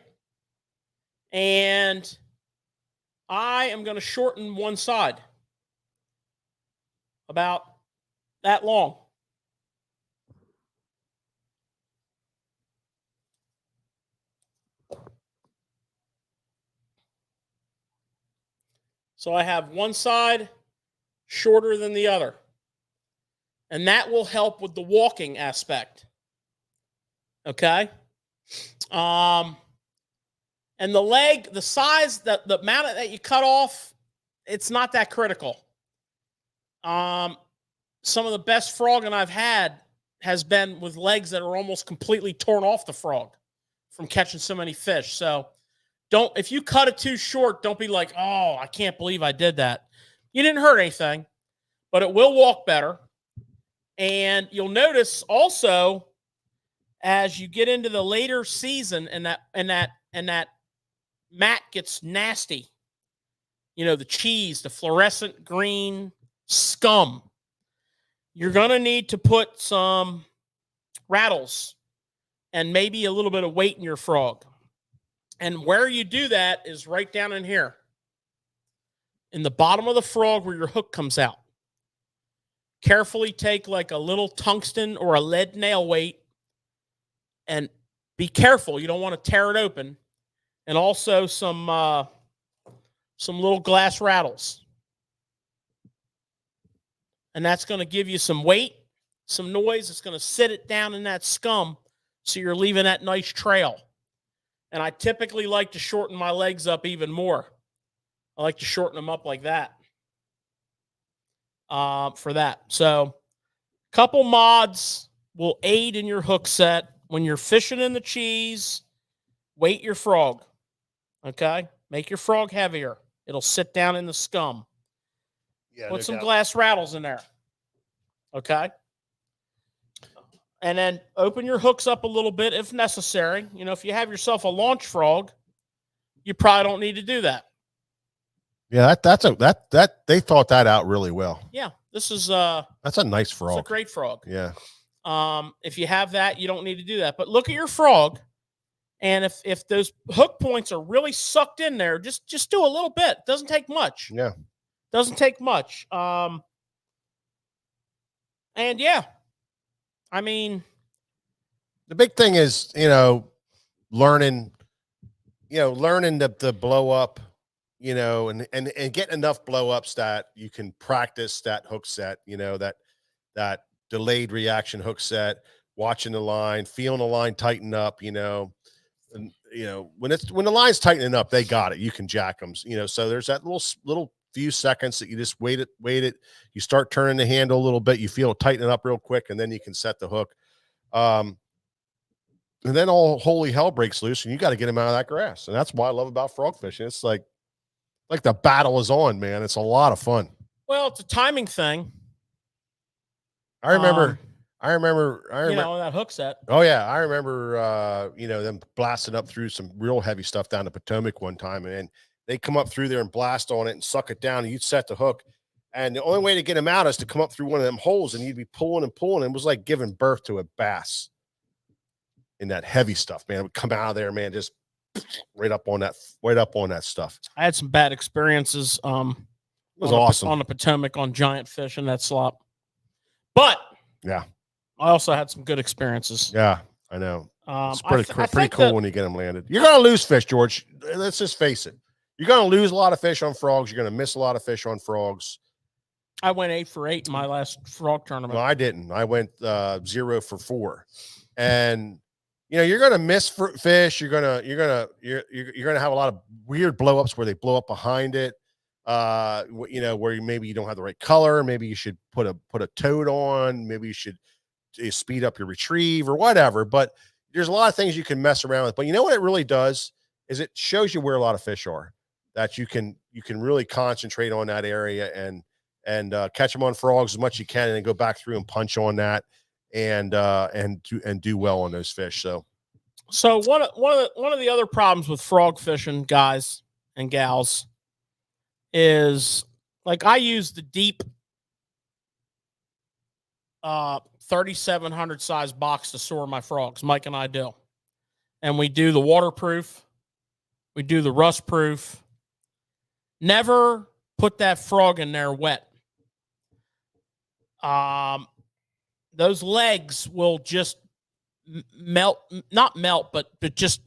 And I am going to shorten one side about that long. So I have one side shorter than the other. and that will help with the walking aspect. Okay. And the leg, the size, the amount that you cut off, it's not that critical. Some of the best frogging I've had has been with legs that are almost completely torn off the frog from catching so many fish. So if you cut it too short, don't be like, oh, I can't believe I did that. You didn't hurt anything, but it will walk better. And you'll notice also as you get into the later season and that mat gets nasty, the cheese, the fluorescent green scum, you're going to need to put some rattles and maybe a little bit of weight in your frog. And where you do that is right down in here, in the bottom of the frog where your hook comes out. Carefully take like a little tungsten or a lead nail weight and be careful. You don't want to tear it open. And also some little glass rattles. And that's going to give you some weight, some noise. It's going to sit it down in that scum so you're leaving that nice trail. And I typically like to shorten my legs up even more. I like to shorten them up like that for that. So a couple mods will aid in your hook set. When you're fishing in the cheese, weight your frog, okay? Make your frog heavier. It'll sit down in the scum. Yeah, Put some glass rattles in there, okay? And then open your hooks up a little bit if necessary. If you have yourself a launch frog, you probably don't need to do that. Yeah, that they thought that out really well. Yeah, that's a nice frog. It's a great frog. Yeah. If you have that, you don't need to do that. But look at your frog, and if those hook points are really sucked in there, just do a little bit. Doesn't take much. Yeah. Doesn't take much. And yeah, I mean, the big thing is, learning to blow up, and get enough blow ups that you can practice that hook set, that delayed reaction hook set, watching the line, feeling the line tighten up, and when the line's tightening up, they got it. You can jack them, so there's that little few seconds that you just wait it. You start turning the handle a little bit, you feel it tightening up real quick, and then you can set the hook. And then all holy hell breaks loose, and you got to get them out of that grass. And that's what I love about frog fishing. It's like the battle is on, man. It's a lot of fun. Well, it's a timing thing. I remember that hook set. Oh yeah. I remember, them blasting up through some real heavy stuff down the Potomac one time. And they come up through there and blast on it and suck it down. And you'd set the hook. And the only way to get them out is to come up through one of them holes, and you'd be pulling and pulling. It was like giving birth to a bass in that heavy stuff, man. It would come out of there, man, just right up on that stuff. I had some bad experiences. It was awesome on the Potomac on giant fish in that slop. But yeah, I also had some good experiences. Yeah, I know. It's I pretty cool when you get them landed. You're going to lose fish, George. Let's just face it. You're going to lose a lot of fish on frogs. You're going to miss a lot of fish on frogs. I went 8 for 8 in my last frog tournament. No, I didn't. I went 0 for 4. And you're going to miss fish. You're going to have a lot of weird blowups where they blow up behind it. Where maybe you don't have the right color. Maybe you should put a toad on. Maybe you should speed up your retrieve or whatever. But there's a lot of things you can mess around with. But you know what it really does is it shows you where a lot of fish are, that you can really concentrate on that area and catch them on frogs as much as you can, and then go back through and punch on that and do well on those fish. So one of the other problems with frog fishing, guys and gals, is like I use the deep 3,700 size box to store my frogs. Mike and I do, and we do the waterproof, we do the rust proof. Never put that frog in there wet. Those legs will just melt, not melt, but just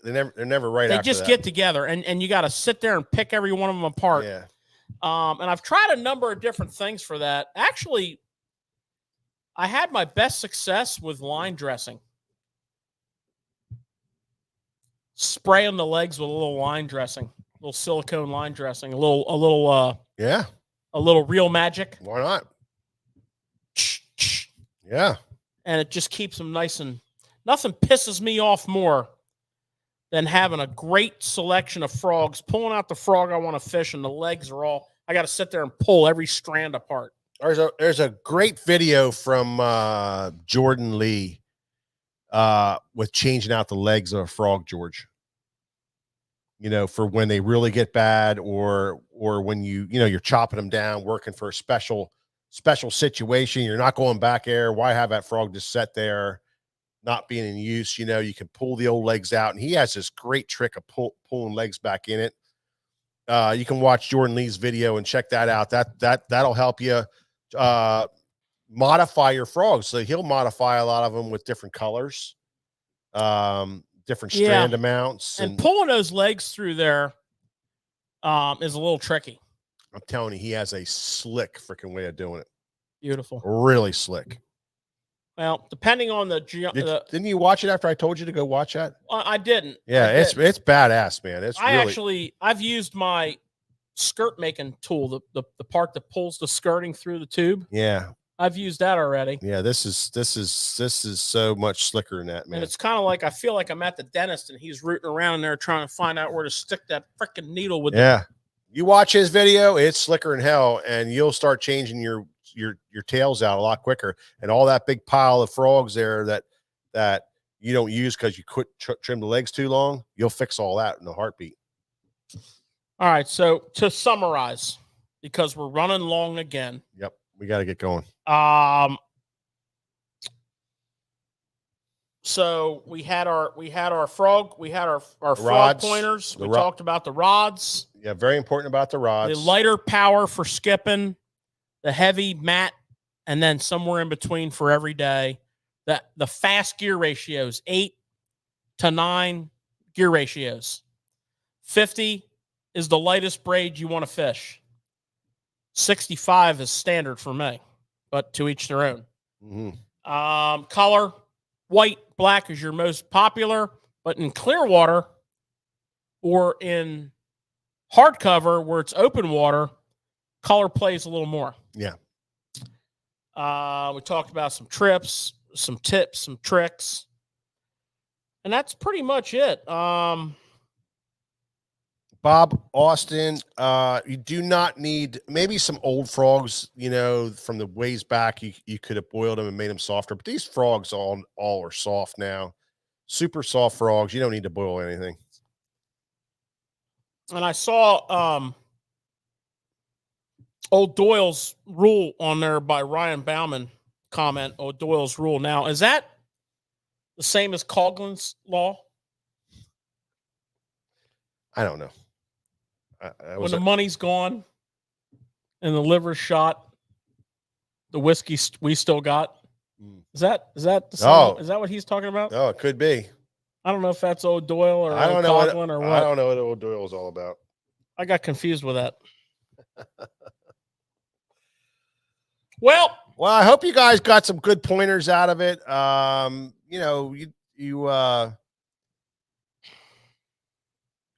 they're never right. They after just that. get together, and you got to sit there and pick every one of them apart. Yeah. And I've tried a number of different things for that. Actually, I had my best success with line dressing. Spray on the legs with a little line dressing, a little silicone line dressing, a little Real Magic. Why not? Yeah. And it just keeps them nice, and nothing pisses me off more than having a great selection of frogs, pulling out the frog I want to fish, and the legs are all, I got to sit there and pull every strand apart. There's a great video from Jordan Lee with changing out the legs of a frog, George. You know, for when they really get bad, or when you're chopping them down, working for a special situation. You're not going back there. Why have that frog just set there, not being in use? You know, you can pull the old legs out, and he has this great trick of pulling legs back in it. You can watch Jordan Lee's video and check that out. That'll help you modify your frogs. So he'll modify a lot of them with different colors, different strand amounts, and pulling those legs through there is a little tricky. I'm telling you, he has a slick freaking way of doing it. Beautiful, really slick. Well, depending on didn't you watch it after I told you to go watch that? I didn't. Yeah, it's badass, man. I've used my skirt making tool, the part that pulls the skirting through the tube. Yeah, I've used that already. Yeah, this is so much slicker than that, man. And it's kind of like, I feel like I'm at the dentist and he's rooting around there trying to find out where to stick that freaking needle with. You watch his video, it's slicker than hell, and you'll start changing your tails out a lot quicker. And all that big pile of frogs there that you don't use because you quit trim the legs too long, you'll fix all that in a heartbeat. All right, so to summarize, because we're running long again. Yep, we got to get going. So we had our frog frog pointers. We talked about the rods. Yeah, very important about the rods. The lighter power for skipping, the heavy mat, and then somewhere in between for every day. The fast gear ratios, 8 to 9 gear ratios. 50 is the lightest braid you want to fish. 65 is standard for me, but to each their own. Mm-hmm. Color, white, black is your most popular, but in clear water or in hardcover where it's open water, color plays a little more. Yeah. We talked about some trips, some tips, some tricks, and that's pretty much it. Bob, Austin, you do not need, maybe some old frogs, from the ways back, you could have boiled them and made them softer, but these frogs all are soft now. Super soft frogs. You don't need to boil anything. And I saw Old Doyle's rule on there by Ryan Bauman comment, Old Doyle's rule. Now, is that the same as Coughlin's law? I don't know. When the money's gone and the liver's shot, the whiskey we still got. Is that the same? Oh, is that what he's talking about? Oh, it could be. I don't know if that's Old Doyle or I don't know Coughlin or what. I don't know what Old Doyle is all about. I got confused with that. Well, I hope you guys got some good pointers out of it.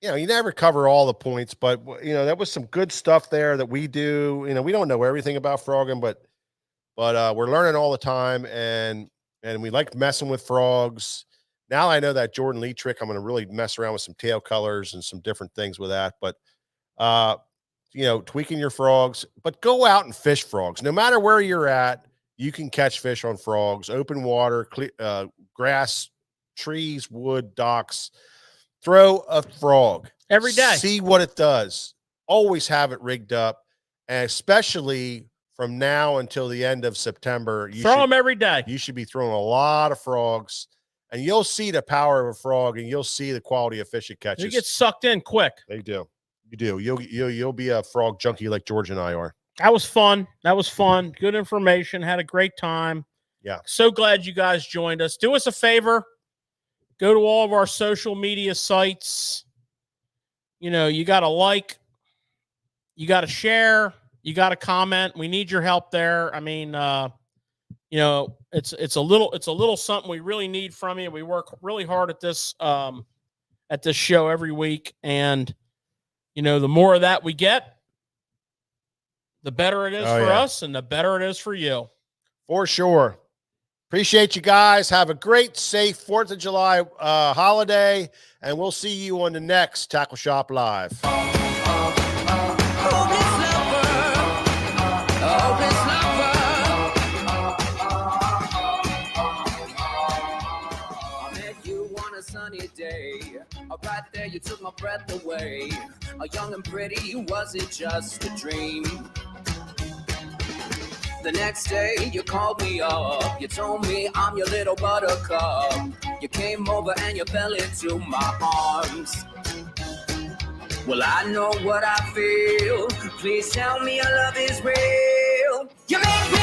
You never cover all the points, but that was some good stuff there that we do. We don't know everything about frogging, but we're learning all the time, and we like messing with frogs. Now I know that Jordan Lee trick. I'm going to really mess around with some tail colors and some different things with that. But tweaking your frogs, but go out and fish frogs. No matter where you're at, you can catch fish on frogs. Open water, grass, trees, wood, docks. Throw a frog every day. See what it does. Always have it rigged up, and especially from now until the end of September. Throw them every day. You should be throwing a lot of frogs, and you'll see the power of a frog, and you'll see the quality of fish it catches. You get sucked in quick. They do. You do. You'll be a frog junkie like George and I are. That was fun. Good information. Had a great time. Yeah. So glad you guys joined us. Do us a favor. Go to all of our social media sites. You got to like, you got to share, you got to comment. We need your help there. I mean, you know, it's a little something we really need from you. We work really hard at this show every week, and you know, the more of that we get, the better it is for us, and the better it is for you. For sure. Appreciate you guys. Have a great, safe 4th of July holiday, and we'll see you on the next Tackle Shop Live. Sunny day, right there you took my breath away. Young and pretty, was it just a dream? The next day you called me up, you told me I'm your little buttercup. You came over and you fell into my arms. Well, I know what I feel. Please tell me your love is real. You make me